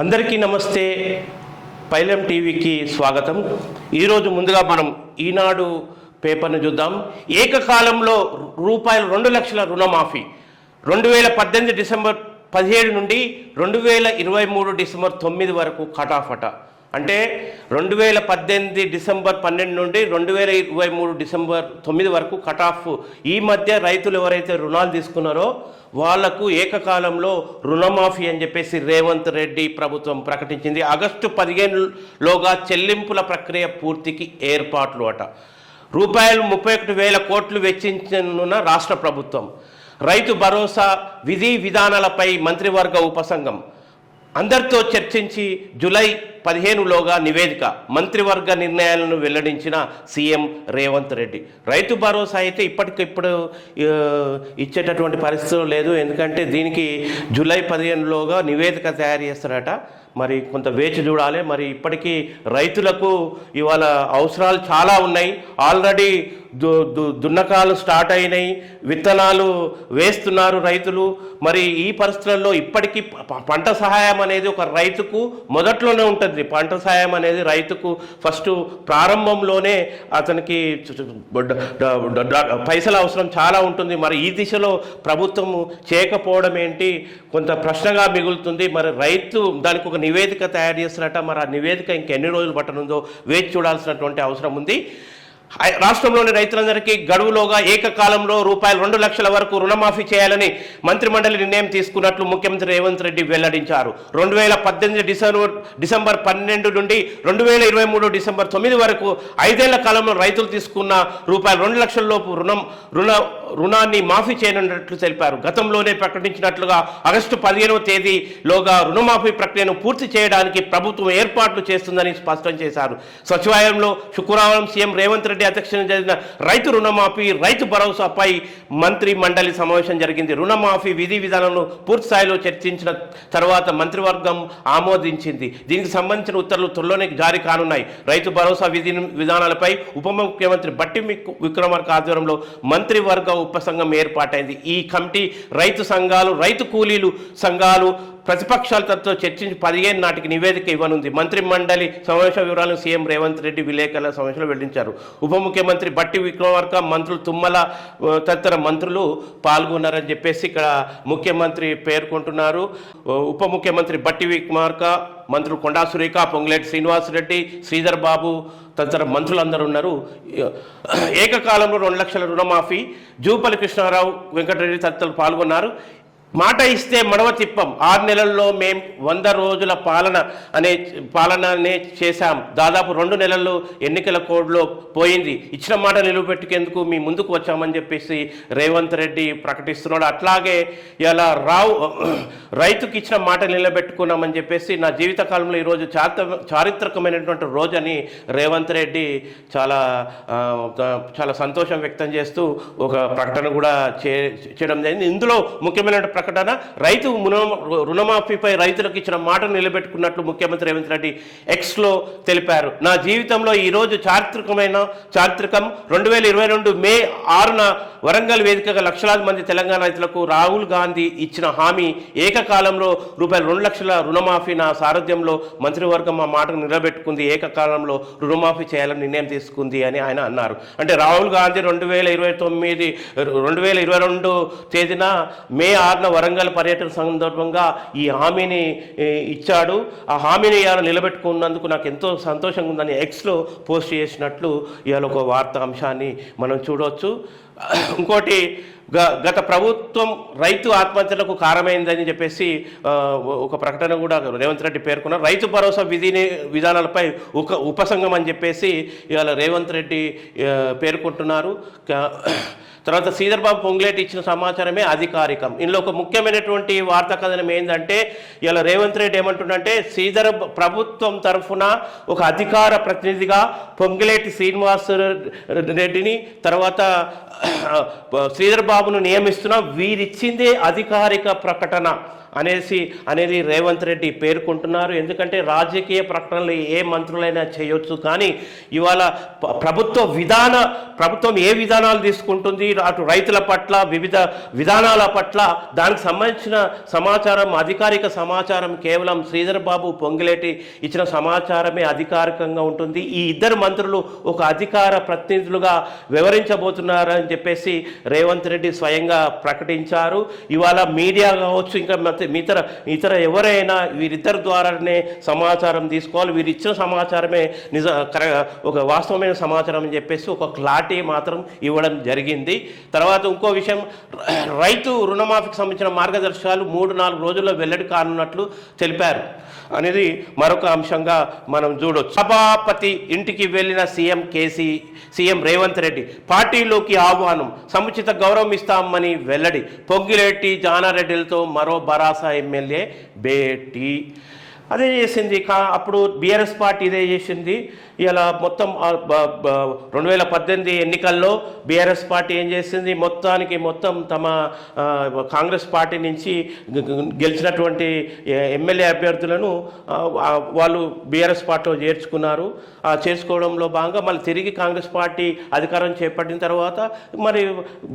అందరికీ నమస్తే. పైలం టీవీకి స్వాగతం. ఈరోజు ముందుగా మనం ఈనాడు పేపర్ను చూద్దాం. ఏకకాలంలో రూపాయలు 2 లక్షల రుణమాఫీ 2018 డిసెంబర్ 17 నుండి 2023 డిసెంబర్ 9 వరకు కటాఫట. అంటే 2018 డిసెంబర్ 12 నుండి 2023 డిసెంబర్ 9 వరకు కటాఫ్. ఈ మధ్య రైతులు ఎవరైతే రుణాలు తీసుకున్నారో వాళ్లకు ఏకకాలంలో రుణమాఫీ అని చెప్పేసి రేవంత్ రెడ్డి ప్రభుత్వం ప్రకటించింది. ఆగస్టు 15లోగా చెల్లింపుల ప్రక్రియ పూర్తికి ఏర్పాట్లు అట. రూపాయలు 31,000 కోట్లు వెచ్చించనున్న రాష్ట్ర ప్రభుత్వం. రైతు భరోసా విధి విధానాలపై మంత్రివర్గ ఉపసంఘం అందరితో చర్చించి జూలై 15లోగా నివేదిక. మంత్రివర్గ నిర్ణయాలను వెల్లడించిన సీఎం రేవంత్ రెడ్డి. రైతు భరోసా అయితే ఇప్పటికిప్పుడు ఇచ్చేటటువంటి పరిస్థితులు లేదు. ఎందుకంటే దీనికి జూలై 15లోగా నివేదిక తయారు చేస్తారట. మరి కొంత వేచి చూడాలి. మరి ఇప్పటికీ రైతులకు ఇవాళ అవసరాలు చాలా ఉన్నాయి. ఆల్రెడీ దున్నకాలు స్టార్ట్ అయినాయి, విత్తనాలు వేస్తున్నారు రైతులు. మరి ఈ పరిస్థితుల్లో ఇప్పటికీ పంట సహాయం అనేది ఒక రైతుకు మొదట్లోనే ఉంటుంది. పంట సహాయం అనేది రైతుకు ఫస్ట్ ప్రారంభంలోనే అతనికి పైసల అవసరం చాలా ఉంటుంది. మరి ఈ దిశలో ప్రభుత్వం చేయకపోవడం ఏంటి కొంత ప్రశ్నగా మిగులుతుంది. మరి రైతు దానికి ఒక నివేదిక తయారు చేస్తారట. మరి ఆ నివేదిక ఇంకెన్ని రోజులు పట్టనుందో వేచి చూడాల్సినటువంటి అవసరం ఉంది. రాష్ట్రంలోని రైతులందరికీ గడువులోగా ఏకకాలంలో రూపాయలు 2 లక్షల వరకు రుణమాఫీ చేయాలని మంత్రిమండలి నిర్ణయం తీసుకున్నట్లు ముఖ్యమంత్రి రేవంత్ రెడ్డి వెల్లడించారు. 2018 డిసెంబర్ 12 నుండి 2023 డిసెంబర్ 9 వరకు 5 ఏళ్ల కాలంలో రైతులు తీసుకున్న రూపాయలు 2 లక్షల లోపు రుణాన్ని మాఫీ చేయనున్నట్లు తెలిపారు. గతంలోనే ప్రకటించినట్లుగా ఆగస్టు 15వ తేదీలోగా రుణమాఫీ ప్రక్రియను పూర్తి చేయడానికి ప్రభుత్వం ఏర్పాట్లు చేస్తుందని స్పష్టం చేశారు. సచివాలయంలో శుక్రవారం సీఎం రేవంత్ రెడ్డి అధ్యక్షతన జరిగిన రైతు రుణమాఫీ రైతు భరోసాపై మంత్రి మండలి సమావేశం జరిగింది. రుణమాఫీ విధి విధానాలను పూర్తి స్థాయిలో చర్చించిన తర్వాత మంత్రివర్గం ఆమోదించింది. దీనికి సంబంధించిన ఉత్తర్వులు త్వరలోనే జారీ కానున్నాయి. రైతు భరోసా విధి విధానాలపై ఉప ముఖ్యమంత్రి బట్టి విక్రమార్క ఆధ్వర్యంలో మంత్రివర్గ ఉపసంఘం ఏర్పాటైంది. ఈ కమిటీ రైతు సంఘాలు, రైతు కూలీలు సంఘాలు, ప్రతిపక్షాలతో చర్చించి 15 నాటికి నివేదిక ఇవ్వనుంది. మంత్రి మండలి సమావేశ వివరాలను సీఎం రేవంత్ రెడ్డి విలేకరుల సమావేశంలో వెల్లడించారు. ఉప ముఖ్యమంత్రి బట్టి విక్రమార్క, మంత్రులు తుమ్మల తదితర మంత్రులు పాల్గొన్నారని చెప్పేసి ఇక్కడ ముఖ్యమంత్రి పేర్కొంటున్నారు. ఉప ముఖ్యమంత్రి బట్టి విక్రమార్క, మంత్రులు కొండా సురేఖ, పొంగులేటి శ్రీనివాసరెడ్డి, శ్రీధర్ బాబు తదితర మంత్రులందరూ ఉన్నారు. ఏకకాలంలో 2 లక్షల రుణమాఫీ. జూపల్లి కృష్ణారావు, వెంకటరెడ్డి తదితరులు పాల్గొన్నారు. మాట ఇస్తే మడవ తిప్పం. 6 నెలల్లో మేము 100 రోజుల పాలననే చేశాం. దాదాపు 2 నెలల్లో ఎన్నికల కోడ్లో పోయింది. ఇచ్చిన మాట నిలబెట్టుకేందుకు మీ ముందుకు వచ్చామని చెప్పేసి రేవంత్ రెడ్డి ప్రకటిస్తున్నాడు. అట్లాగే ఇలా రైతుకి ఇచ్చిన మాట నిలబెట్టుకున్నామని చెప్పేసి నా జీవితకాలంలో ఈరోజు చారిత్రకమైనటువంటి రోజు అని రేవంత్ రెడ్డి చాలా సంతోషం వ్యక్తం చేస్తూ ఒక ప్రకటన కూడా చేయడం జరిగింది. ఇందులో ముఖ్యమైన ప్రకటన రైతు రుణమాఫీపై రైతులకు ఇచ్చిన మాటను నిలబెట్టుకున్నట్లు ముఖ్యమంత్రి రేవంత్ రెడ్డి ఎక్స్లో తెలిపారు. నా జీవితంలో ఈరోజు చారిత్రకం 2022 మే 6న వరంగల్ వేదికగా లక్షలాది మంది తెలంగాణ రైతులకు రాహుల్ గాంధీ ఇచ్చిన హామీ ఏకకాలంలో రూపాయలు 2 లక్షల రుణమాఫీ నా సారథ్యంలో మంత్రివర్గం ఆ మాటను నిలబెట్టుకుంది. ఏకకాలంలో రుణమాఫీ చేయాలని నిర్ణయం తీసుకుంది అని ఆయన అన్నారు. అంటే రాహుల్ గాంధీ 2022 తేదీన మే 6న వరంగల్ పర్యటన సందర్భంగా ఈ హామీని ఇచ్చాడు. ఆ హామీని ఇవాళ నిలబెట్టుకున్నందుకు నాకు ఎంతో సంతోషంగా ఉందని ఎక్స్లో పోస్ట్ చేసినట్లు ఇవాళ ఒక వార్తా అంశాన్ని మనం చూడవచ్చు. ఇంకోటి, గత ప్రభుత్వం రైతు ఆత్మహత్యలకు కారణమైందని చెప్పేసి ఒక ప్రకటన కూడా రేవంత్ రెడ్డి పేర్కొన్నారు. రైతు భరోసా విధానాలపై ఉపసంఘం అని చెప్పేసి ఇవాళ రేవంత్ రెడ్డి పేర్కొంటున్నారు. తర్వాత శ్రీధర్ బాబు, పొంగులేటి ఇచ్చిన సమాచారమే అధికారికం. ఇందులో ఒక ముఖ్యమైనటువంటి వార్తా కథనం ఏంటంటే ఇలా రేవంత్ రెడ్డి ఏమంటుండంటే శ్రీధర్ ప్రభుత్వం తరఫున ఒక అధికార ప్రతినిధిగా పొంగులేటి శ్రీనివాస రెడ్డిని తర్వాత శ్రీధర్ బాబును నియమిస్తున్నా. వీరిచ్చిందే అధికారిక ప్రకటన అనేది రేవంత్ రెడ్డి పేర్కొంటున్నారు. ఎందుకంటే రాజకీయ ప్రకటనలు ఏ మంత్రులైనా చేయొచ్చు, కానీ ఇవాళ ప్రభుత్వం ఏ విధానాలు తీసుకుంటుంది, అటు రైతుల పట్ల వివిధ విధానాల పట్ల దానికి సంబంధించిన సమాచారం, అధికారిక సమాచారం కేవలం శ్రీధర్ బాబు పొంగిలేటి ఇచ్చిన సమాచారమే అధికారికంగా ఉంటుంది. ఈ ఇద్దరు మంత్రులు ఒక అధికార ప్రతినిధులుగా వివరించబోతున్నారని చెప్పేసి రేవంత్ రెడ్డి స్వయంగా ప్రకటించారు. ఇవాళ మీడియా కావచ్చు, ఇంకా ఇతర ఎవరైనా వీరిద్దరి ద్వారానే సమాచారం తీసుకోవాలి, వీరు ఇచ్చిన సమాచారమే ఒక వాస్తవమైన సమాచారం అని చెప్పేసి ఒక క్లారిటీ మాత్రం ఇవ్వడం జరిగింది. తర్వాత ఇంకో విషయం, రైతు రుణమాఫీకి సంబంధించిన మార్గదర్శకాలు 3-4 రోజుల్లో వెల్లడి కానున్నట్లు తెలిపారు అనేది మరొక అంశంగా మనం చూడొచ్చు. సభాపతి ఇంటికి వెళ్ళిన సీఎం రేవంత్ రెడ్డి పార్టీలోకి ఆహ్వానం, సముచిత గౌరవం ఇస్తామని వెల్లడి. పొంగిలేటి జానారెడ్డిలతో మరో బరాసా ఎమ్మెల్యే భేటీ. అదే చేసింది అప్పుడు బీఆర్ఎస్ పార్టీ ఇదే చేసింది. ఇలా మొత్తం 2018 ఎన్నికల్లో బీఆర్ఎస్ పార్టీ ఏం చేసింది, మొత్తం తమ కాంగ్రెస్ పార్టీ నుంచి గెలిచినటువంటి ఎమ్మెల్యే అభ్యర్థులను వాళ్ళు బీఆర్ఎస్ పార్టీలో చేర్చుకున్నారు. చేర్చుకోవడంలో భాగంగా మళ్ళీ తిరిగి కాంగ్రెస్ పార్టీ అధికారం చేపట్టిన తర్వాత మరి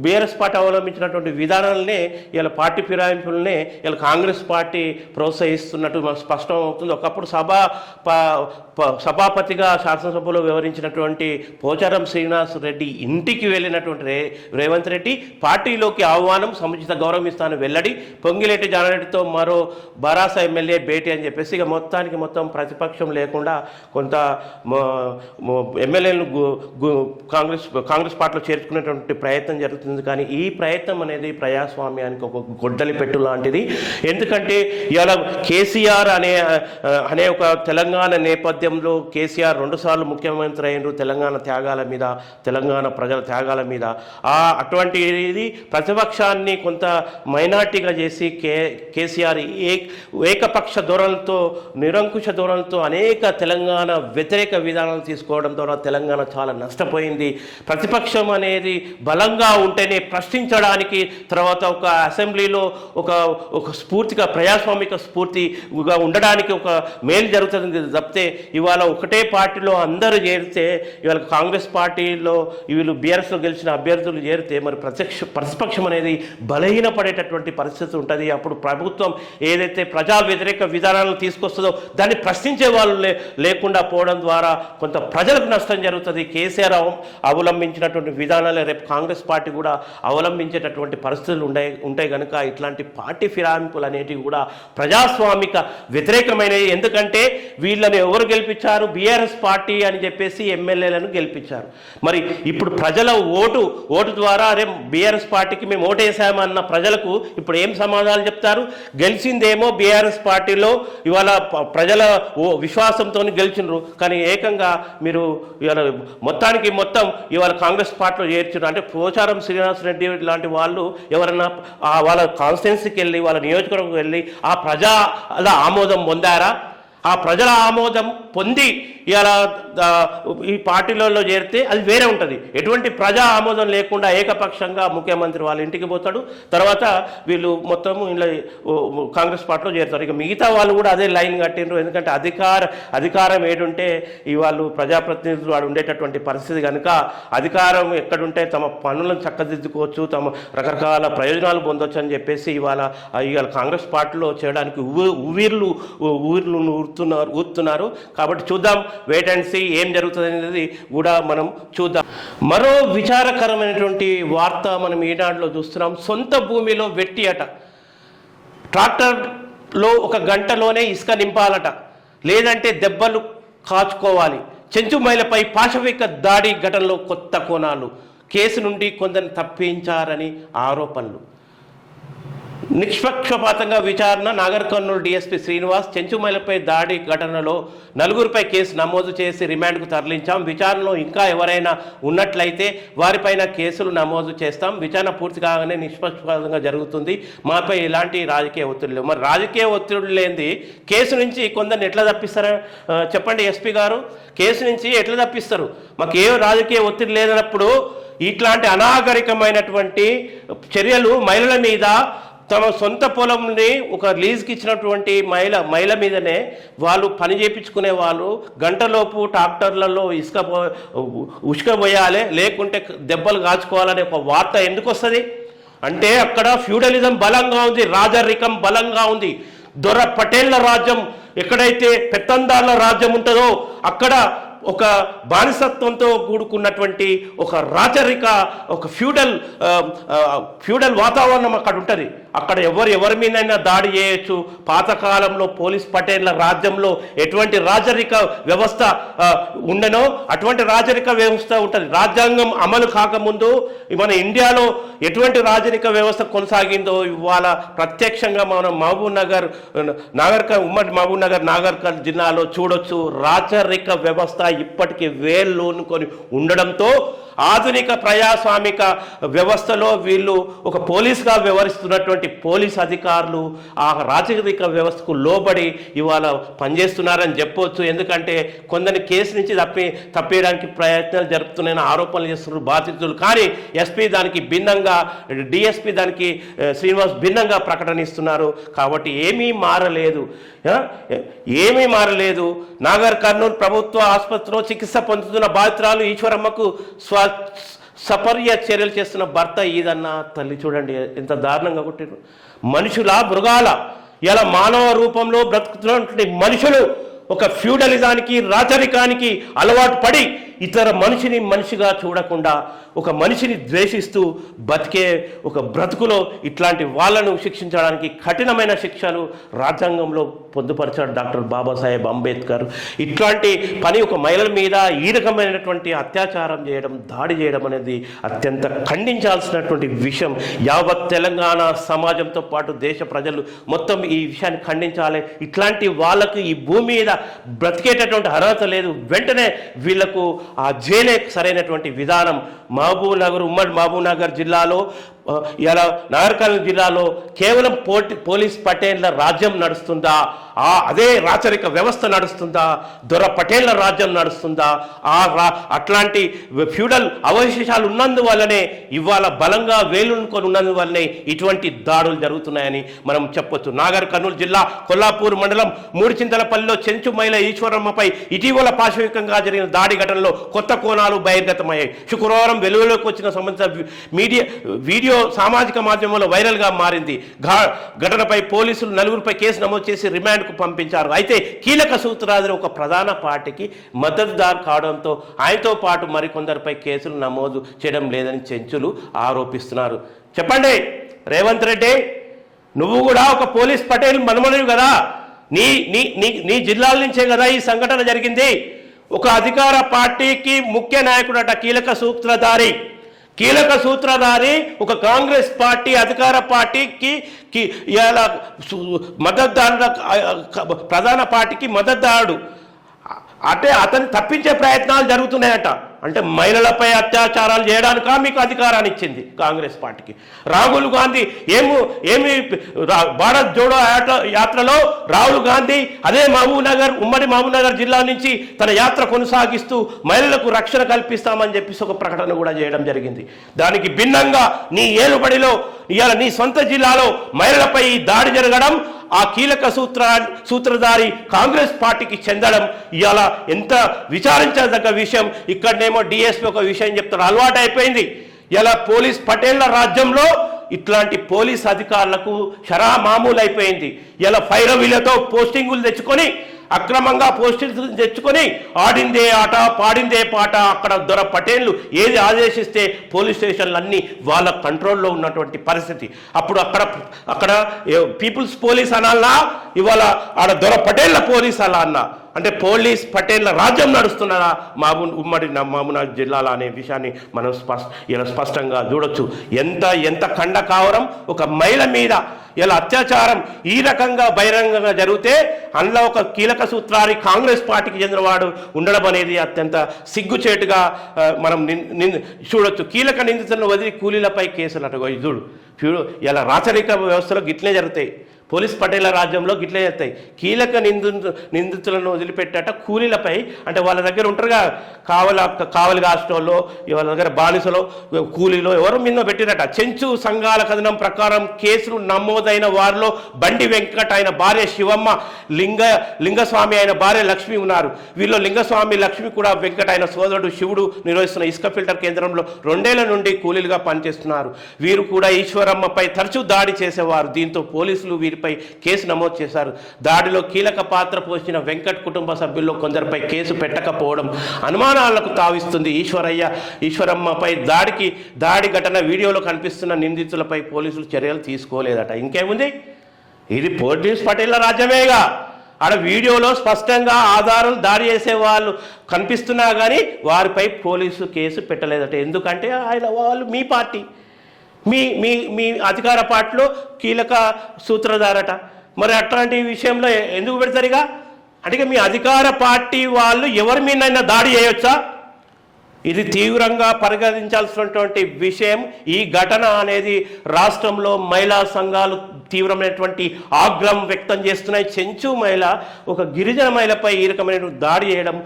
బీఆర్ఎస్ పార్టీ అవలంబించినటువంటి విధానాలనే ఇలా పార్టీ ఫిరాయింపులనే ఇలా కాంగ్రెస్ పార్టీ ప్రోత్సహిస్తున్నట్టు మనకు స్పష్టం అవుతుంది. ఒకప్పుడు సభాపతిగా శాసనసభలో వివరించినటువంటి పోచారం శ్రీనివాస్ రెడ్డి ఇంటికి వెళ్ళినటువంటి రేవంత్ రెడ్డి పార్టీలోకి ఆహ్వానం, సముచిత గౌరవం ఇస్తాను వెల్లడి. పొంగిలేటి జానారెడ్డితో మరో బరాసా ఎమ్మెల్యే భేటీ అని చెప్పేసి ఇక మొత్తం ప్రతిపక్షం లేకుండా కొంత ఎమ్మెల్యేలను కాంగ్రెస్ పార్టీలో చేర్చుకునేటువంటి ప్రయత్నం జరుగుతుంది. కానీ ఈ ప్రయత్నం అనేది ప్రజాస్వామ్యానికి ఒక గొడ్డలి పెట్టు లాంటిది. ఎందుకంటే ఇవాళ కేసీఆర్ అనే ఒక తెలంగాణ నేపథ్యంలో కేసీఆర్ 2 సార్లు ముఖ్యమంత్రి అయినరు తెలంగాణ త్యాగాల మీద, తెలంగాణ ప్రజల త్యాగాల మీద. అటువంటి ఇది ప్రతిపక్షాన్ని కొంత మైనార్టీగా చేసి కేసీఆర్ ఏకపక్ష ధోరణులతో, నిరంకుశ ధోరణులతో అనేక తెలంగాణ వ్యతిరేక విధానాలు తీసుకోవడం ద్వారా తెలంగాణ చాలా నష్టపోయింది. ప్రతిపక్షం అనేది బలంగా ఉంటేనే ప్రశ్నించడానికి, తర్వాత ఒక అసెంబ్లీలో ఒక స్ఫూర్తిగా ప్రజాస్వామిక స్ఫూర్తిగా ఉండడానికి ఒక మేలు జరుగుతుంది తప్పితే ఇవాళ ఒకటే పార్టీలో అందరూ చేరితే, ఇవాళ కాంగ్రెస్ పార్టీలో వీళ్ళు బీఆర్ఎస్లో గెలిచిన అభ్యర్థులు చేరితే మరి ప్రతిపక్షం అనేది బలహీనపడేటటువంటి పరిస్థితి ఉంటుంది. అప్పుడు ప్రభుత్వం ఏదైతే ప్రజా వ్యతిరేక విధానాలను తీసుకొస్తుందో దాన్ని ప్రశ్నించే వాళ్ళు లేకుండా పోవడం ద్వారా కొంత ప్రజలకు నష్టం జరుగుతుంది. కేసీఆర్ అవలంబించినటువంటి విధానాలే రేపు కాంగ్రెస్ పార్టీ కూడా అవలంబించేటటువంటి పరిస్థితులు ఉంటాయి కనుక ఇట్లాంటి పార్టీ ఫిరాయింపులు అనేటివి కూడా ప్రజాస్వామిక వ్యతిరేకమైనవి. ఎందుకంటే వీళ్ళని ఎవరు గెలిపించారు, బీఆర్ఎస్ పార్టీ అని చెప్పేసి ఎమ్మెల్యేలను గెలిపించారు. మరి ఇప్పుడు ప్రజల ఓటు ద్వారా అరే బీఆర్ఎస్ పార్టీకి మేము ఓటేసామన్న ప్రజలకు ఇప్పుడు ఏం సమాధానం చెప్తారు? గెలిచిందేమో బీఆర్ఎస్ పార్టీలో ఇవాళ ప్రజల విశ్వాసంతో గెలిచినారు, కానీ ఏకంగా మీరు ఇవాళ మొత్తం ఇవాళ కాంగ్రెస్ పార్టీలో చేర్చారు. అంటే పోచారం శ్రీనివాస్ రెడ్డి లాంటి వాళ్ళు ఎవరన్నా వాళ్ళ కాన్స్టిట్యున్సీకి వెళ్ళి, వాళ్ళ నియోజకవర్గంకి వెళ్ళి ఆ ప్రజల ఆమోదం పొందారా? ఆ ప్రజల ఆమోదం పొంది ఇలా ఈ పార్టీలలో చేరితే అది వేరే ఉంటుంది. ఎటువంటి ప్రజా ఆమోదం లేకుండా ఏకపక్షంగా ముఖ్యమంత్రి వాళ్ళ ఇంటికి పోతాడు, తర్వాత వీళ్ళు మొత్తం ఇలా కాంగ్రెస్ పార్టీలో చేరుతారు. ఇక మిగతా వాళ్ళు కూడా అదే లైన్ కట్టిండ్రు. ఎందుకంటే అధికారం ఏడుంటే ఈ వాళ్ళు ప్రజాప్రతినిధులు వాడు ఉండేటటువంటి పరిస్థితి కనుక అధికారం ఎక్కడుంటే తమ పనులను చక్కదిద్దుకోవచ్చు, తమ రకరకాల ప్రయోజనాలు పొందొచ్చు అని చెప్పేసి ఇవాళ కాంగ్రెస్ పార్టీలో చేయడానికి ఊర్లు ఊరుతున్నారు. కాబట్టి చూద్దాం, వెయిట్ అండ్ సీ ఏం జరుగుతుంది అనేది కూడా మనం చూద్దాం. మరో విచారకరమైనటువంటి వార్త మనం ఈనాడులో చూస్తున్నాం. సొంత భూమిలో వెట్టి అట, ట్రాక్టర్లో 1 గంటలోనే ఇసుక నింపాలట, లేదంటే దెబ్బలు కాచుకోవాలి. చెంచుమైలపై పాశవిక దాడి ఘటనలో కొత్త కోణాలు, కేసు నుండి కొందరిని తప్పించారని ఆరోపణలు. నిష్పక్షపాతంగా విచారణ. నాగర్ కర్నూలు డీఎస్పీ శ్రీనివాస్, చెంచుమైలపై దాడి ఘటనలో 4గురిపై కేసు నమోదు చేసి రిమాండ్కు తరలించాం. విచారణలో ఇంకా ఎవరైనా ఉన్నట్లయితే వారిపైన కేసులు నమోదు చేస్తాం. విచారణ పూర్తి కాగానే నిష్పక్షపాతంగా జరుగుతుంది. మాపై ఎలాంటి రాజకీయ ఒత్తిడి లేవు. మరి రాజకీయ ఒత్తిడి లేనిది కేసు నుంచి కొందరిని ఎట్లా తప్పిస్తారా చెప్పండి ఎస్పీ గారు? కేసు నుంచి ఎట్లా తప్పిస్తారు? మాకు ఏ రాజకీయ ఒత్తిడి లేనప్పుడు ఇట్లాంటి అనాగరికమైనటువంటి చర్యలు మహిళల మీద తమ సొంత పొలంని ఒక లీజ్కి ఇచ్చినటువంటి మహిళ మీదనే వాళ్ళు పని చేయించుకునే వాళ్ళు గంటలోపు ట్రాక్టర్లలో ఉసుక పోయాలి, లేకుంటే దెబ్బలు కాచుకోవాలనే ఒక వార్త ఎందుకు వస్తుంది అంటే అక్కడ ఫ్యూడలిజం బలంగా ఉంది, రాజరికం బలంగా ఉంది. దొర పటేళ్ల రాజ్యం ఎక్కడైతే పెత్తందార్ల రాజ్యం ఉంటుందో అక్కడ ఒక బానిసత్వంతో కూడుకున్నటువంటి ఒక రాచరిక ఒక ఫ్యూడల్ వాతావరణం అక్కడ ఉంటుంది. అక్కడ ఎవరి మీదైనా దాడి చేయొచ్చు. పాతకాలంలో పోలీస్ పటేళ్ల రాజ్యంలో ఎటువంటి రాజరిక వ్యవస్థ ఉండనో అటువంటి రాజరిక వ్యవస్థ ఉంటుంది. రాజ్యాంగం అమలు కాకముందు మన ఇండియాలో ఎటువంటి రాజరిక వ్యవస్థ కొనసాగిందో ఇవాళ ప్రత్యక్షంగా మనం ఉమ్మడి మహబూబ్ నగర్ నాగర్కర్ జిల్లాలో చూడొచ్చు. రాజరిక వ్యవస్థ ఇప్పటికీ వేళ్ళూనుకొని ఉండడంతో ఆధునిక ప్రజాస్వామిక వ్యవస్థలో వీళ్ళు ఒక పోలీస్గా వ్యవహరిస్తున్నటువంటి పోలీస్ అధికారులు ఆ రాజరిక వ్యవస్థకు లోబడి ఇవాళ పనిచేస్తున్నారని చెప్పవచ్చు. ఎందుకంటే కొందరి కేసు నుంచి తప్పేయడానికి ప్రయత్నాలు జరుపుతున్నాయని ఆరోపణలు చేస్తున్నారు బాధితులు. కానీ ఎస్పీ దానికి భిన్నంగా, డిఎస్పీ దానికి శ్రీనివాస్ భిన్నంగా ప్రకటన ఇస్తున్నారు. కాబట్టి ఏమీ మారలేదు. నాగర్ కర్నూలు ప్రభుత్వ ఆసుపత్రిలో చికిత్స పొందుతున్న బాధితురాలు ఈశ్వరమ్మకు సపర్య చర్యలు చేస్తున్న భర్త ఈదన్న తల్లి చూడండి ఎంత దారుణంగా కొట్టారు. మనుషుల మృగాల ఇలా మానవ రూపంలో బ్రతుకుతున్నటువంటి మనుషులు ఒక ఫ్యూడలిజానికి రాచరికానికి అలవాటు పడి ఇతర మనిషిని మనిషిగా చూడకుండా ఒక మనిషిని ద్వేషిస్తూ బతికే ఒక బ్రతుకులో ఇట్లాంటి వాళ్ళను శిక్షించడానికి కఠినమైన శిక్షలు రాజ్యాంగంలో పొందుపరిచాడు డాక్టర్ బాబాసాహెబ్ అంబేద్కర్. ఇట్లాంటి పని ఒక మహిళల మీద ఈ రకమైనటువంటి అత్యాచారం చేయడం, దాడి చేయడం అనేది అత్యంత ఖండించాల్సినటువంటి విషయం. యావత్ తెలంగాణ సమాజంతో పాటు దేశ ప్రజలు మొత్తం ఈ విషయాన్ని ఖండించాలి. ఇట్లాంటి వాళ్ళకు ఈ భూమి మీద బ్రతికేటటువంటి అర్హత లేదు. వెంటనే వీళ్లకు ఆ జైలే సరైనటువంటి విధానం. ఉమ్మడి మహబూబ్ నగర్ జిల్లాలో ఇలా నాగర్ జిల్లాలో కేవలం పోలీస్ పటేళ్ల రాజ్యం నడుస్తుందా? అదే రాచరిక వ్యవస్థ నడుస్తుందా? దొర పటేళ్ల రాజ్యం నడుస్తుందా? అట్లాంటి ఫ్యూడల్ అవశేషాలు ఉన్నందువల్లనే ఇవాళ బలంగా వేలుకొని ఉన్నందువల్లనే ఇటువంటి దాడులు జరుగుతున్నాయని మనం చెప్పొచ్చు. నాగర్ కర్నూలు జిల్లా కొల్లాపూర్ మండలం మూడుచింతలపల్లిలో చెంచు మహిళ ఈశ్వరమ్మపై ఇటీవల పాశవికంగా జరిగిన దాడి ఘటనలో కొత్త కోణాలు బహిర్గతమయ్యాయి. శుక్రవారం వెలుగులోకి వచ్చిన సంబంధించిన వీడియో సామాజిక మాధ్యమంలో వైరల్గా మారింది. ఘటనపై పోలీసులు 4గురిపై కేసు నమోదు చేసి రిమాండ్కు పంపించారు. అయితే కీలక సూత్రధారి ఒక ప్రధాన పార్టీకి మద్దతుదారు కావడంతో ఆయనతో పాటు మరికొందరిపై కేసులు నమోదు చేయడం లేదని చెంచులు ఆరోపిస్తున్నారు. చెప్పండి రేవంత్ రెడ్డి, నువ్వు కూడా ఒక పోలీస్ పటేల్ మనమనివి కదా, నీ జిల్లాల నుంచే కదా ఈ సంఘటన జరిగింది. ఒక అధికార పార్టీకి ముఖ్య నాయకుడట, కీలక సూత్రధారి ఒక కాంగ్రెస్ పార్టీ అధికార పార్టీకి మద్దతుదారుడు, ప్రధాన పార్టీకి మద్దతుదారుడు. అంటే అతను తప్పించే ప్రయత్నాలు జరుగుతున్నాయట. అంటే మహిళలపై అత్యాచారాలు చేయడానికా మీకు అధికారాన్ని ఇచ్చింది కాంగ్రెస్ పార్టీకి? రాహుల్ గాంధీ ఏమి భారత్ జోడో యాత్రలో రాహుల్ గాంధీ అదే ఉమ్మడి మహబూబ్ నగర్ జిల్లా నుంచి తన యాత్ర కొనసాగిస్తూ మహిళలకు రక్షణ కల్పిస్తామని చెప్పేసి ఒక ప్రకటన కూడా చేయడం జరిగింది. దానికి భిన్నంగా నీ ఏలుబడిలో ఇవాళ నీ సొంత జిల్లాలో మహిళలపై దాడి జరగడం, ఆ కీలక సూత్రధారి కాంగ్రెస్ పార్టీకి చెందడం ఇవాళ ఎంత విచారించదగ్గ విషయం. ఇక్కడనేమో డిఎస్పీ ఒక విషయం చెప్తారు, అలవాటు అయిపోయింది. ఇలా పోలీస్ పటేళ్ల రాజ్యంలో ఇట్లాంటి పోలీస్ అధికారులకు షరా మామూలు అయిపోయింది. ఇలా ఫైరవీలతో పోస్టింగులు తెచ్చుకొని అక్రమంగా పోస్టింగ్లు తెచ్చుకొని ఆడిందే ఆట పాడిందే పాట. అక్కడ దొర పటేళ్లు ఏది ఆదేశిస్తే పోలీస్ స్టేషన్లు అన్నీ వాళ్ళ కంట్రోల్లో ఉన్నటువంటి పరిస్థితి. అప్పుడు అక్కడ పీపుల్స్ పోలీస్ అనాలన్నా, ఇవాళ ఆడ దొర పటేళ్ల పోలీస్ అలా అన్నా. అంటే పోలీస్ పటేళ్ల రాజ్యం నడుస్తున్నారా ఉమ్మడి మహబూబ్నగర్ జిల్లాలో అనే విషయాన్ని మనం ఇలా స్పష్టంగా చూడొచ్చు. ఎంత ఖండకావరం ఒక మహిళ మీద ఇలా అత్యాచారం ఈ రకంగా బహిరంగంగా జరిగితే అందులో ఒక కీలక సూత్రాన్ని కాంగ్రెస్ పార్టీకి చెందినవాడు ఉండడం అనేది అత్యంత సిగ్గుచేటుగా మనం చూడొచ్చు. కీలక నిందితులను వదిలి కూలీలపై కేసులు అటుగా చూడు ఇలా రాచరిక వ్యవస్థలో గిట్లే జరుగుతాయి. పోలీస్ పటేల రాజ్యంలో గిట్లే చేస్తాయి. కీలక నిందితులను వదిలిపెట్టాట కూలీలపై, అంటే వాళ్ళ దగ్గర ఉంటారుగా కావలి కాస్టోల్లో, వాళ్ళ దగ్గర బానిసలో కూలీలో ఎవరు మీద పెట్టిరట. చెంచు సంఘాల కథనం ప్రకారం కేసులు నమోదైన వారిలో బండి వెంకట్ ఆయన భార్య శివమ్మ, లింగస్వామి ఆయన భార్య లక్ష్మి ఉన్నారు. వీళ్ళు లింగస్వామి, లక్ష్మి కూడా వెంకట్ ఆయన సోదరుడు శివుడు నిర్వహిస్తున్న ఇసుక ఫిల్టర్ కేంద్రంలో 2 ఏళ్ల నుండి కూలీలుగా పనిచేస్తున్నారు. వీరు కూడా ఈశ్వరమ్మపై తరచూ దాడి చేసేవారు. దీంతో పోలీసులు వీరిపై కేసు నమోదు చేశారు. దాడిలో కీలక పాత్ర పోషించిన వెంకట్ కుటుంబ సభ్యుల్లో కొందరిపై కేసు పెట్టకపోవడం అనుమానాలకు తావిస్తుంది. ఈశ్వరమ్మపై దాడి ఘటన వీడియోలో కనిపిస్తున్న నిందితులపై పోలీసులు చర్యలు తీసుకోలేదట. ఇంకేముంది, ఇది పోలీస్ పటేళ్ల రాజ్యమేగా. ఆడ వీడియోలో స్పష్టంగా ఆధారాలు దాడి చేసే వాళ్ళు కనిపిస్తున్నా కానీ వారిపై పోలీసు కేసు పెట్టలేదట. ఎందుకంటే వాళ్ళు మీ పార్టీ, మీ అధికార పార్టీలో కీలక సూత్రధారట. మరి అట్లాంటి విషయంలో ఎందుకు పెడతారుగా? అంటే మీ అధికార పార్టీ వాళ్ళు ఎవరి మీదైనా దాడి చేయొచ్చా? ఇది తీవ్రంగా పరిగణించాల్సినటువంటి విషయం. ఈ ఘటన అనేది రాష్ట్రంలో మహిళా సంఘాలు తీవ్రమైనటువంటి ఆగ్రహం వ్యక్తం చేస్తున్నాయి. చెంచు మహిళ, ఒక గిరిజన మహిళపై ఈ రకమైన దాడి చేయడం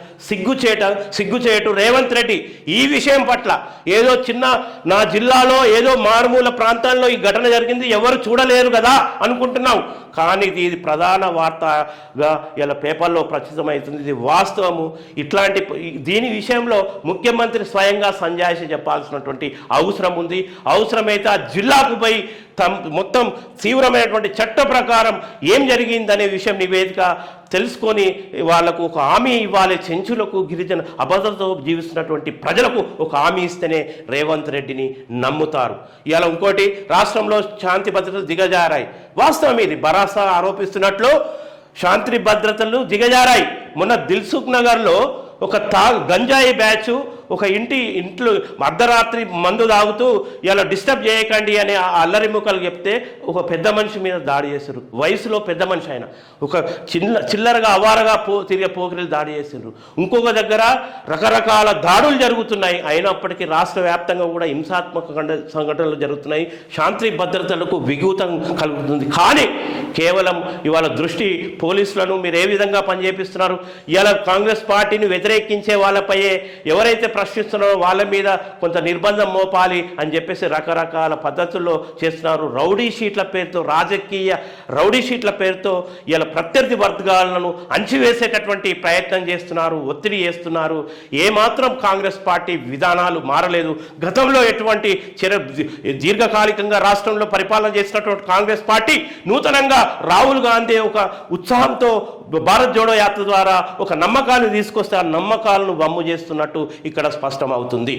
సిగ్గుచేటు. రేవంత్ రెడ్డి ఈ విషయం పట్ల ఏదో నా జిల్లాలో ఏదో మారుమూల ప్రాంతాల్లో ఈ ఘటన జరిగింది, ఎవరు చూడలేరు కదా అనుకుంటున్నాం. కానీ ఇది ప్రధాన వార్తగా ఇలా పేపర్లో ప్రచురితమవుతుంది. ఇది వాస్తవము. దీని విషయంలో ముఖ్యమంత్రి స్వయంగా సంజాయిషి చెప్పాల్సినటువంటి అవసరం ఉంది. అవసరమైతే ఆ జిల్లాకు పోయి మొత్తం తీవ్రమైనటువంటి చట్ట ప్రకారం ఏం జరిగిందనే విషయం నివేదిక తెలుసుకొని వాళ్లకు ఒక హామీ ఇవ్వాలి. చెంచులకు, గిరిజన అభద్రతతో జీవిస్తున్నటువంటి ప్రజలకు ఒక హామీ ఇస్తేనే రేవంత్ రెడ్డిని నమ్ముతారు. ఇలా ఇంకోటి, రాష్ట్రంలో శాంతి భద్రతలు దిగజారాయి. వాస్తవం ఇది. భరాసా ఆరోపిస్తున్నట్లు శాంతి భద్రతలు దిగజారాయి. మొన్న దిల్సుఖ్ నగర్లో ఒక గంజాయి బ్యాచ్ ఒక ఇంట్లో అర్ధరాత్రి మందు తాగుతూ ఇలా డిస్టర్బ్ చేయకండి అని అల్లరి ముక్కలు చెప్తే ఒక పెద్ద మనిషి మీద దాడి చేశారు. వయసులో పెద్ద మనిషి ఆయన, ఒక చిల్లరగా అవారగా తిరిగే పోకిరీలు దాడి చేశారు. ఇంకొక దగ్గర రకరకాల దాడులు జరుగుతున్నాయి. అయినప్పటికీ రాష్ట్ర వ్యాప్తంగా కూడా హింసాత్మక సంఘటనలు జరుగుతున్నాయి. శాంతి భద్రతలకు విఘాతం కలుగుతుంది. కానీ కేవలం ఇవాళ దృష్టి పోలీసులను మీరు ఏ విధంగా పనిచేపిస్తున్నారు? ఇవాళ కాంగ్రెస్ పార్టీని వ్యతిరేకించే వాళ్ళపై ఎవరైతే ప్రశ్నిస్తున్నారో వాళ్ళ మీద కొంత నిర్బంధం మోపాలి అని చెప్పేసి రకరకాల పద్ధతుల్లో చేస్తున్నారు. రౌడీ షీట్ల పేరుతో, రాజకీయ రౌడీ షీట్ల పేరుతో ఇలా ప్రత్యర్థి వర్గాలను అణచివేసేటటువంటి ప్రయత్నం చేస్తున్నారు, ఒత్తిడి చేస్తున్నారు. ఏమాత్రం కాంగ్రెస్ పార్టీ విధానాలు మారలేదు. గతంలో ఎటువంటి దీర్ఘకాలికంగా రాష్ట్రంలో పరిపాలన చేసినటువంటి కాంగ్రెస్ పార్టీ నూతనంగా రాహుల్ గాంధీ ఒక ఉత్సాహంతో భారత్ జోడో యాత్ర ద్వారా ఒక నమ్మకాన్ని తీసుకొస్తే ఆ నమ్మకాలను వమ్ము చేస్తున్నట్టు ఇక్కడ స్పష్టమవుతుంది.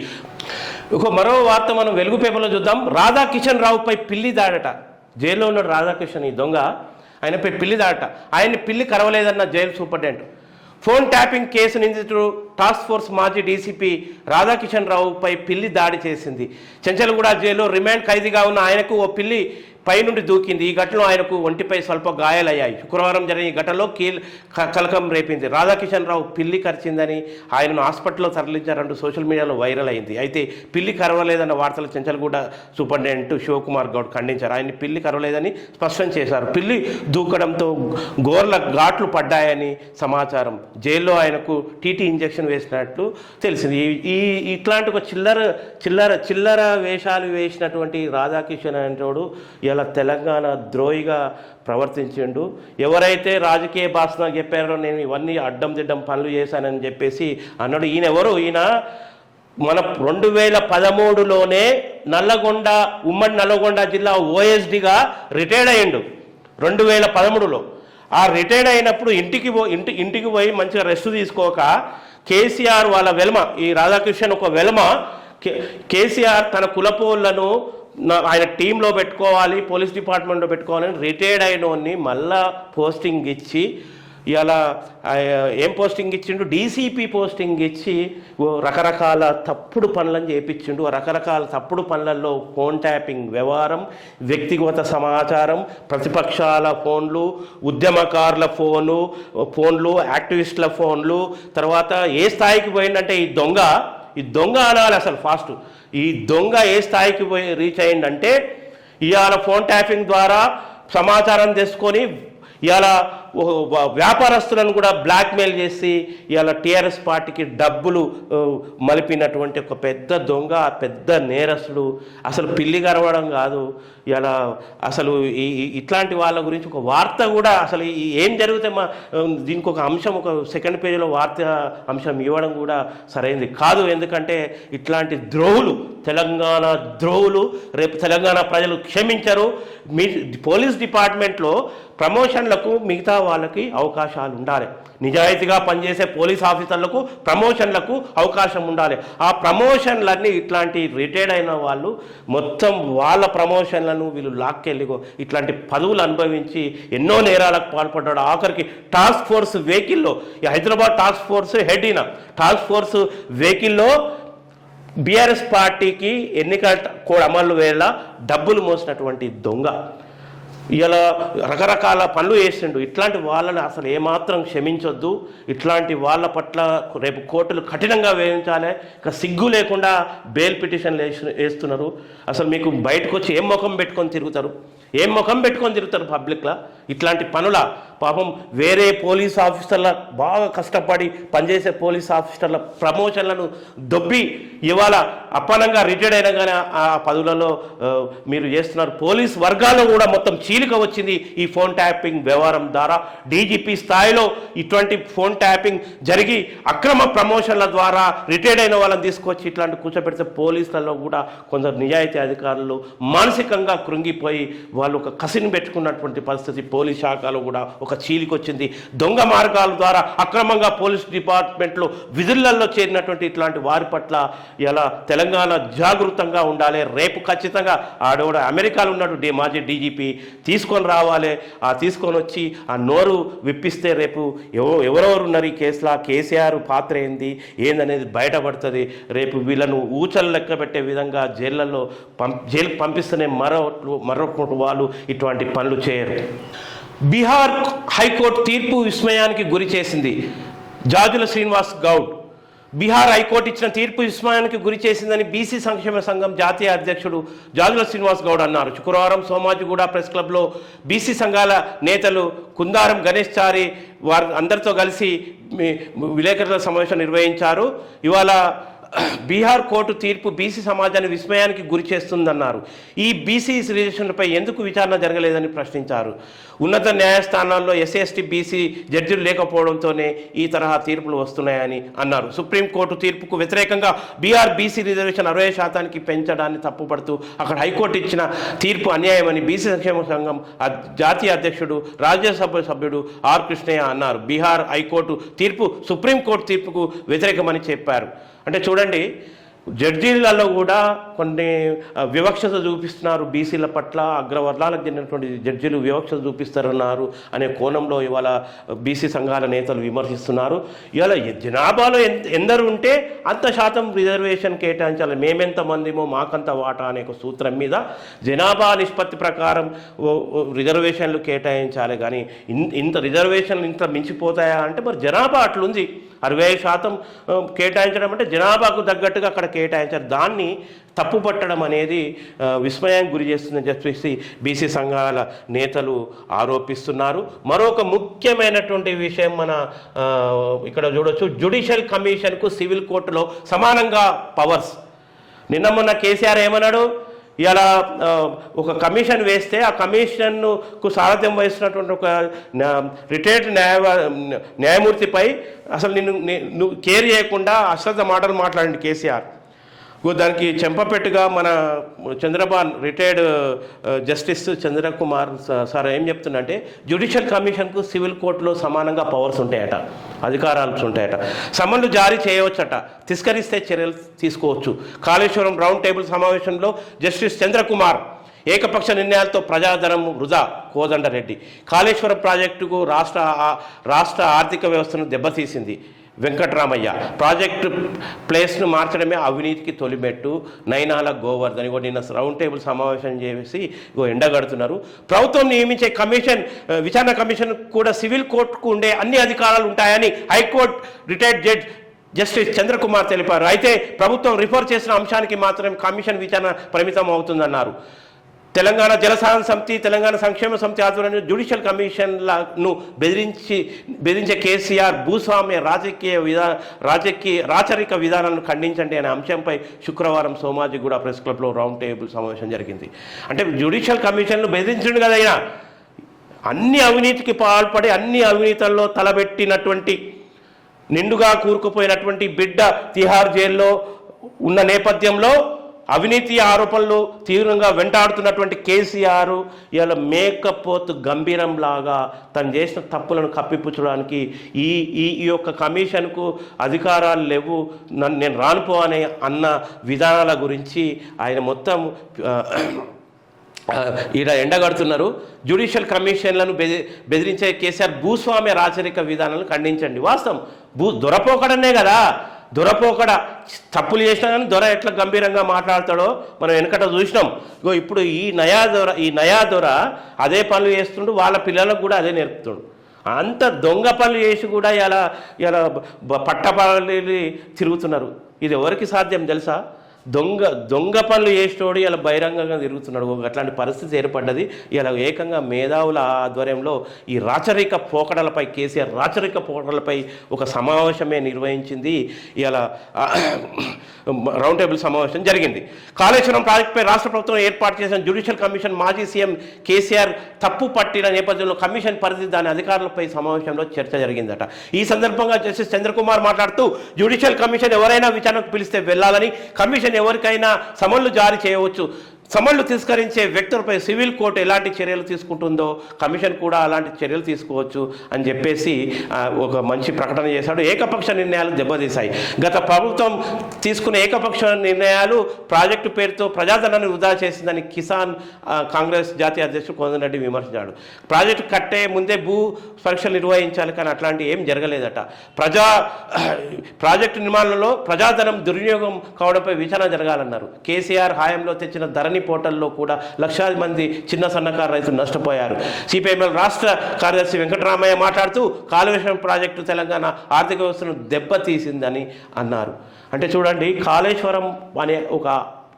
మరో వార్త మనం వెలుగు పేపర్లో చూద్దాం. రాధాకిషన్ రావుపై పిల్లి దాడట. జైల్లో ఉన్నాడు రాధాకిషన్, ఈ దొంగ. ఆయనపై పిల్లి దాడట. ఆయన్ని పిల్లి కరవలేదన్న jail superintendent. Phone tapping case నిందితుడు టాస్క్ ఫోర్స్ మాజీ డీసీపీ రాధాకిషన్ రావుపై పిల్లి దాడి చేసింది. చెంచల్గూడ జైల్లో రిమాండ్ ఖైదీగా ఉన్న ఆయనకు ఓ పిల్లి పైనుండి దూకింది. ఈ ఘటనలో ఆయనకు ఒంటిపై స్వల్ప గాయాలయ్యాయి. శుక్రవారం జరిగిన ఈ ఘటనలో కలకం రేపింది. రాధాకిషన్ రావు పిల్లి కరిచిందని ఆయనను హాస్పిటల్లో తరలించారంటూ సోషల్ మీడియాలో వైరల్ అయింది. అయితే పిల్లి కరవలేదన్న వార్తలు చెంచల్గూడ సూపరింటెండెంట్ శివకుమార్ గౌడ్ ఖండించారు. ఆయన పిల్లి కరవలేదని స్పష్టం చేశారు. పిల్లి దూకడంతో గోర్ల ఘాట్లు పడ్డాయని సమాచారం. జైల్లో ఆయనకు టీటీ ఇంజెక్షన్ వేసినట్లు తెలిసింది. ఇట్లాంటి ఒక చిల్లర వేషాలు వేసినటువంటి రాధాకిషన్ అనేటోడు ఇలా తెలంగాణ ద్రోహిగా ప్రవర్తించిండు. ఎవరైతే రాజకీయ భాషలో చెప్పారో నేను ఇవన్నీ అడ్డం దిడ్డం పనులు చేశానని చెప్పేసి అన్నాడు. ఈయన ఎవరు? ఈయన మన 2013లోనే ఉమ్మడి నల్లగొండ జిల్లా ఓఎస్డిగా రిటైర్డ్ అయ్యిండు 2013లో. ఆ రిటైర్డ్ అయినప్పుడు ఇంటికి పోయి మంచిగా రెస్ట్ తీసుకోక కేసీఆర్ వాళ్ళ వెల్మ, ఈ రాధాకృష్ణన్ ఒక వెల్మ, కేసీఆర్ తన కులపోళ్లను ఆయన టీంలో పెట్టుకోవాలి, పోలీస్ డిపార్ట్మెంట్లో పెట్టుకోవాలని రిటైర్డ్ అయినోన్ని మళ్ళా పోస్టింగ్ ఇచ్చి ఇలా ఏం పోస్టింగ్ ఇచ్చిండు? డీసీపీ పోస్టింగ్ ఇచ్చి రకరకాల తప్పుడు పనులను చేయించిండు. రకరకాల తప్పుడు పనులలో ఫోన్ ట్యాపింగ్ వ్యవహారం, వ్యక్తిగత సమాచారం, ప్రతిపక్షాల ఫోన్లు, ఉద్యమకారుల ఫోన్లు, యాక్టివిస్టుల ఫోన్లు. తర్వాత ఏ స్థాయికి పోయిందంటే ఈ దొంగ అనాలి అసలు ఫాస్ట్. ఈ దొంగ ఏ స్థాయికి రీచ్ అయిందంటే ఇవాళ ఫోన్ ట్యాపింగ్ ద్వారా సమాచారం తీసుకొని ఇవాళ వ్యాపారస్తులను కూడా బ్లాక్మెయిల్ చేసి ఇవాళ టీఆర్ఎస్ పార్టీకి డబ్బులు మలిపినటువంటి ఒక పెద్ద దొంగ, పెద్ద నేరస్తుడు. అసలు పిల్లి గరవడం కాదు ఇవాళ. అసలు ఇట్లాంటి వాళ్ళ గురించి ఒక వార్త కూడా అసలు ఏం జరిగితే దీనికి ఒక అంశం, ఒక సెకండ్ పేజీలో వార్త అంశం ఇవ్వడం కూడా సరైనది కాదు. ఎందుకంటే ఇట్లాంటి ద్రోహులు, తెలంగాణ ద్రోహులు రేపు తెలంగాణ ప్రజలు క్షమించరు. మీ పోలీస్ డిపార్ట్మెంట్లో ప్రమోషన్లకు మిగతా వాళ్ళకి అవకాశాలు ఉండాలి. నిజాయితీగా పనిచేసే పోలీస్ ఆఫీసర్లకు ప్రమోషన్లకు అవకాశం ఉండాలి. ఆ ప్రమోషన్లన్నీ ఇట్లాంటి రిటైర్డ్ అయిన వాళ్ళు మొత్తం వాళ్ళ ప్రమోషన్లను వీళ్ళు లాక్కెళ్ళి ఇట్లాంటి పదవులు అనుభవించి ఎన్నో నేరాలకు పాల్పడ్డాడు. ఆఖరికి టాస్క్ ఫోర్స్ వెహికల్లో, హైదరాబాద్ టాస్క్ ఫోర్స్ హెడ్ అయిన టాస్క్ ఫోర్స్ వెహికల్లో బీఆర్ఎస్ పార్టీకి ఎన్నికల కోడ్ అమలు వేళ డబ్బులు మోసినటువంటి దొంగ ఇలా రకరకాల పనులు చేసిండు. ఇట్లాంటి వాళ్ళని అసలు ఏమాత్రం క్షమించొద్దు. ఇట్లాంటి వాళ్ళ పట్ల రేపు కోర్టులు కఠినంగా వేయించాలి. ఇక సిగ్గు లేకుండా బెయిల్ పిటిషన్లు వేస్తున్నారు. అసలు మీకు బయటకు వచ్చి ఏం ముఖం పెట్టుకొని తిరుగుతారు? ఏం ముఖం పెట్టుకొని తిరుగుతారు పబ్లిక్లా? ఇట్లాంటి పనుల పాపం వేరే పోలీస్ ఆఫీసర్ల బాగా కష్టపడి పనిచేసే పోలీస్ ఆఫీసర్ల ప్రమోషన్లను దొబ్బి ఇవాళ అప్పనంగా రిటైర్డ్ అయినా కానీ ఆ పదవులలో మీరు చేస్తున్నారు. పోలీస్ వర్గాల్లో కూడా మొత్తం చీలిక వచ్చింది ఈ ఫోన్ ట్యాపింగ్ వ్యవహారం ద్వారా. డీజీపీ స్థాయిలో ఇటువంటి ఫోన్ ట్యాపింగ్ జరిగి అక్రమ ప్రమోషన్ల ద్వారా రిటైర్డ్ అయిన వాళ్ళని తీసుకొచ్చి ఇట్లాంటి కూర్చోబెడితే పోలీసులలో కూడా కొందరు నిజాయితీ అధికారులు మానసికంగా కృంగిపోయి వాళ్ళు ఒక కసిని పెట్టుకున్నటువంటి పరిస్థితి పోలీస్ శాఖలో కూడా ఒక చీలికి వచ్చింది. దొంగ మార్గాల ద్వారా అక్రమంగా పోలీస్ డిపార్ట్మెంట్లో విధులలో చేరినటువంటి ఇట్లాంటి వారి పట్ల ఇలా తెలంగాణ జాగృతంగా ఉండాలి. రేపు ఖచ్చితంగా ఆడోడ అమెరికాలో ఉన్నాడు మాజీ డీజీపీ, తీసుకొని రావాలి. ఆ తీసుకొని వచ్చి ఆ నోరు విప్పిస్తే రేపు ఎవరెవరు ఉన్నారు ఈ కేసులో, కేసీఆర్ పాత్ర ఏందనేది బయటపడుతుంది. రేపు వీళ్ళను ఊచలు లెక్క పెట్టే విధంగా జైలుకు పంపిస్తేనే మరొకటి వాళ్ళు ఇటువంటి పనులు చేయరు. బీహార్ హైకోర్టు తీర్పు విస్మయానికి గురి చేసింది. జాజుల శ్రీనివాస్ గౌడ్ బీహార్ హైకోర్టు ఇచ్చిన తీర్పు విస్మయానికి గురి చేసిందని బీసీ సంక్షేమ సంఘం జాతీయ అధ్యక్షుడు జాజుల శ్రీనివాస్ గౌడ్ అన్నారు. శుక్రవారం సోమాజిగూడ ప్రెస్ క్లబ్లో బీసీ సంఘాల నేతలు కుందారం గణేష్ చారి వారు అందరితో కలిసి విలేకరుల సమావేశం నిర్వహించారు. ఇవాళ బీహార్ కోర్టు తీర్పు బీసీ సమాజాన్ని విస్మయానికి గురి చేస్తుందన్నారు. ఈ బీసీ రిజర్వేషన్లపై ఎందుకు విచారణ జరగలేదని ప్రశ్నించారు. ఉన్నత న్యాయస్థానాల్లో ఎస్సీ బీసీ జడ్జిలు లేకపోవడంతోనే ఈ తరహా తీర్పులు వస్తున్నాయని అన్నారు. సుప్రీంకోర్టు తీర్పుకు వ్యతిరేకంగా బీహార్ బీసీ రిజర్వేషన్ 60% పెంచడాన్ని తప్పుపడుతూ అక్కడ హైకోర్టు ఇచ్చిన తీర్పు అన్యాయమని బీసీ సంక్షేమ సంఘం జాతీయ అధ్యక్షుడు రాజ్యసభ సభ్యుడు ఆర్ కృష్ణయ్య అన్నారు. బీహార్ హైకోర్టు తీర్పు సుప్రీంకోర్టు తీర్పుకు వ్యతిరేకమని చెప్పారు. అంటే చూడండి, జడ్జీలలో కూడా కొన్ని వివక్షత చూపిస్తున్నారు. బీసీల పట్ల అగ్రవర్ణాలకు చెందినటువంటి జడ్జీలు వివక్షత చూపిస్తారన్నారు అనే కోణంలో ఇవాళ బీసీ సంఘాల నేతలు విమర్శిస్తున్నారు. ఇవాళ జనాభాలో ఎందరు ఉంటే అంత శాతం రిజర్వేషన్ కేటాయించాలి, మేమెంతమందిమో మాకంత వాటా అనే ఒక సూత్రం మీద జనాభా నిష్పత్తి ప్రకారం రిజర్వేషన్లు కేటాయించాలి. కానీ ఇంత రిజర్వేషన్లు ఇంత మించిపోతాయా అంటే మరి జనాభా అట్లుంది. 65% కేటాయించడం అంటే జనాభాకు తగ్గట్టుగా అక్కడ కేటాయించారు. దాన్ని తప్పుపట్టడం అనేది విస్మయానికి గురి చేస్తుందని చెప్పేసి బీసీ సంఘాల నేతలు ఆరోపిస్తున్నారు. మరొక ముఖ్యమైనటువంటి విషయం మన ఇక్కడ చూడొచ్చు, జ్యుడిషియల్ కమిషన్కు సివిల్ కోర్టులో సమానంగా పవర్స్. నిన్న మొన్న కేసీఆర్ ఏమన్నాడు, ఇలా ఒక కమిషన్ వేస్తే ఆ కమిషన్కు సారథ్యం వహిస్తున్నటువంటి ఒక రిటైర్డ్ న్యాయమూర్తిపై అసలు నువ్వు కేర్ చేయకుండా అశ్రద్ధ మాటలు మాట్లాడండి కేసీఆర్. దానికి చెంపపెట్టుగా మన Chandrababu retired justice Chandrakumar sir ఏం చెప్తుందంటే, జ్యుడిషియల్ కమిషన్కు సివిల్ కోర్టులో సమానంగా పవర్స్ ఉంటాయట, అధికారాలు ఉంటాయట, సమన్లు జారీ చేయవచ్చట, తిరస్కరిస్తే చర్యలు తీసుకోవచ్చు. కాళేశ్వరం రౌండ్ టేబుల్ సమావేశంలో జస్టిస్ చంద్రకుమార్ ఏకపక్ష నిర్ణయాలతో ప్రజాధనం వృధా కోదండరెడ్డి, కాళేశ్వరం ప్రాజెక్టుకు రాష్ట్ర ఆర్థిక వ్యవస్థను దెబ్బతీసింది వెంకట్రామయ్య, ప్రాజెక్టు ప్లేస్ను మార్చడమే అవినీతికి తొలిమెట్టు నైనాల గోవర్ధన్. నిన్న రౌండ్ టేబుల్ సమావేశం చేసి ఎండగడుతున్నారు. ప్రభుత్వం నియమించే విచారణ కమిషన్ కూడా సివిల్ కోర్టుకు ఉండే అన్ని అధికారాలు ఉంటాయని high court retired judge justice Chandrakumar తెలిపారు. అయితే ప్రభుత్వం రిఫర్ చేసిన అంశానికి మాత్రమే కమిషన్ విచారణ పరిమితం అవుతుందన్నారు. తెలంగాణ జలసాధన సమితి, తెలంగాణ సంక్షేమ సమితి ఆధ్వర్యంలో జ్యుడిషియల్ కమిషన్లను బెదిరించే కేసీఆర్ భూస్వామ్య రాచరిక విధానాలను ఖండించండి అనే అంశంపై శుక్రవారం సోమాజిగూడ ప్రెస్ క్లబ్లో రౌండ్ టేబుల్ సమావేశం జరిగింది. అంటే జ్యుడిషియల్ కమిషన్లు బెదిరించండు కదా అయినా, అన్ని అవినీతికి పాల్పడి అన్ని అవినీతుల్లో తలబెట్టినటువంటి నిండుగా కూరుకుపోయినటువంటి బిడ్డ తిహార్ జైల్లో ఉన్న నేపథ్యంలో అవినీతి ఆరోపణలు తీవ్రంగా వెంటాడుతున్నటువంటి కేసీఆర్ ఇలా మేకపోతు గంభీరంలాగా తను చేసిన తప్పులను కప్పిపుచ్చడానికి ఈ యొక్క కమిషన్కు అధికారాలు లేవు, నేను రానుపో అన్న విధానాల గురించి ఆయన మొత్తం ఈడ ఎండగడుతున్నారు. జ్యుడిషియల్ కమిషన్లను బెదిరించే కేసీఆర్ భూస్వామ్య రాచరిక విధానాలను ఖండించండి. వాస్తవం, దొరపోకడనే కదా, దొరపోకడ తప్పులు చేసినా కానీ దొర ఎట్లా గంభీరంగా మాట్లాడతాడో మనం వెనకట చూసినాం. ఇప్పుడు ఈ నయా దొర అదే పనులు చేస్తుండు, వాళ్ళ పిల్లలకు కూడా అదే నేర్పుతాడు. అంత దొంగ పనులు చేసి కూడా ఇలా పట్టపల్లి తిరుగుతున్నారు. ఇది ఎవరికి సాధ్యం తెలుసా? దొంగ పనులు చేసేటోడు ఇలా బహిరంగంగా తిరుగుతున్నాడు. అట్లాంటి పరిస్థితి ఏర్పడ్డది. ఇలా ఏకంగా మేధావుల ఆధ్వర్యంలో ఈ రాచరిక పోకడలపై, కేసీఆర్ రాచరిక పోకడలపై ఒక సమావేశమే నిర్వహించింది. ఇలా రౌండ్ టేబుల్ సమావేశం జరిగింది. కాళేశ్వరం ప్రాజెక్టుపై రాష్ట్ర ప్రభుత్వం ఏర్పాటు చేసిన జ్యుడిషియల్ కమిషన్ మాజీ సీఎం కేసీఆర్ తప్పు పట్టిన నేపథ్యంలో కమిషన్ పరిధి, దాని అధికారులపై సమావేశంలో చర్చ జరిగిందట. ఈ సందర్భంగా జస్టిస్ చంద్రకుమార్ మాట్లాడుతూ జ్యుడిషియల్ కమిషన్ ఎవరైనా విచారణకు పిలిస్తే వెళ్లాలని, కమిషన్ ఎవరికైనా సమన్లు జారీ చేయవచ్చు, సమన్లు తిరస్కరించే వ్యక్తులపై సివిల్ కోర్టు ఎలాంటి చర్యలు తీసుకుంటుందో కమిషన్ కూడా అలాంటి చర్యలు తీసుకోవచ్చు అని చెప్పేసి ఒక మంచి ప్రకటన చేశాడు. ఏకపక్ష నిర్ణయాలు దెబ్బతీశాయి. గత ప్రభుత్వం తీసుకున్న ఏకపక్ష నిర్ణయాలు ప్రాజెక్టు పేరుతో ప్రజాధనాన్ని వృధా చేసిందని కిసాన్ కాంగ్రెస్ జాతీయ అధ్యక్షుడు కోదండరెడ్డి విమర్శించాడు. ప్రాజెక్టు కట్టే ముందే భూ పరీక్షలు నిర్వహించాలి, కానీ అట్లాంటి ఏం జరగలేదట. ప్రాజెక్టు నిర్మాణంలో ప్రజాధనం దుర్వినియోగం కావడంపై విచారణ జరగాలన్నారు. కేసీఆర్ హయాంలో తెచ్చిన ధరణి పోర్టల్లో కూడా లక్షలాది మంది చిన్న సన్నకారు రైతులు నష్టపోయారు. సిపిఐఎంఎల్ రాష్ట్ర కార్యదర్శి వెంకటరామయ్య మాట్లాడుతూ కాళేశ్వరం ప్రాజెక్టు తెలంగాణ ఆర్థిక వ్యవస్థను దెబ్బతీసిందని అన్నారు. అంటే చూడండి, కాళేశ్వరం అనే ఒక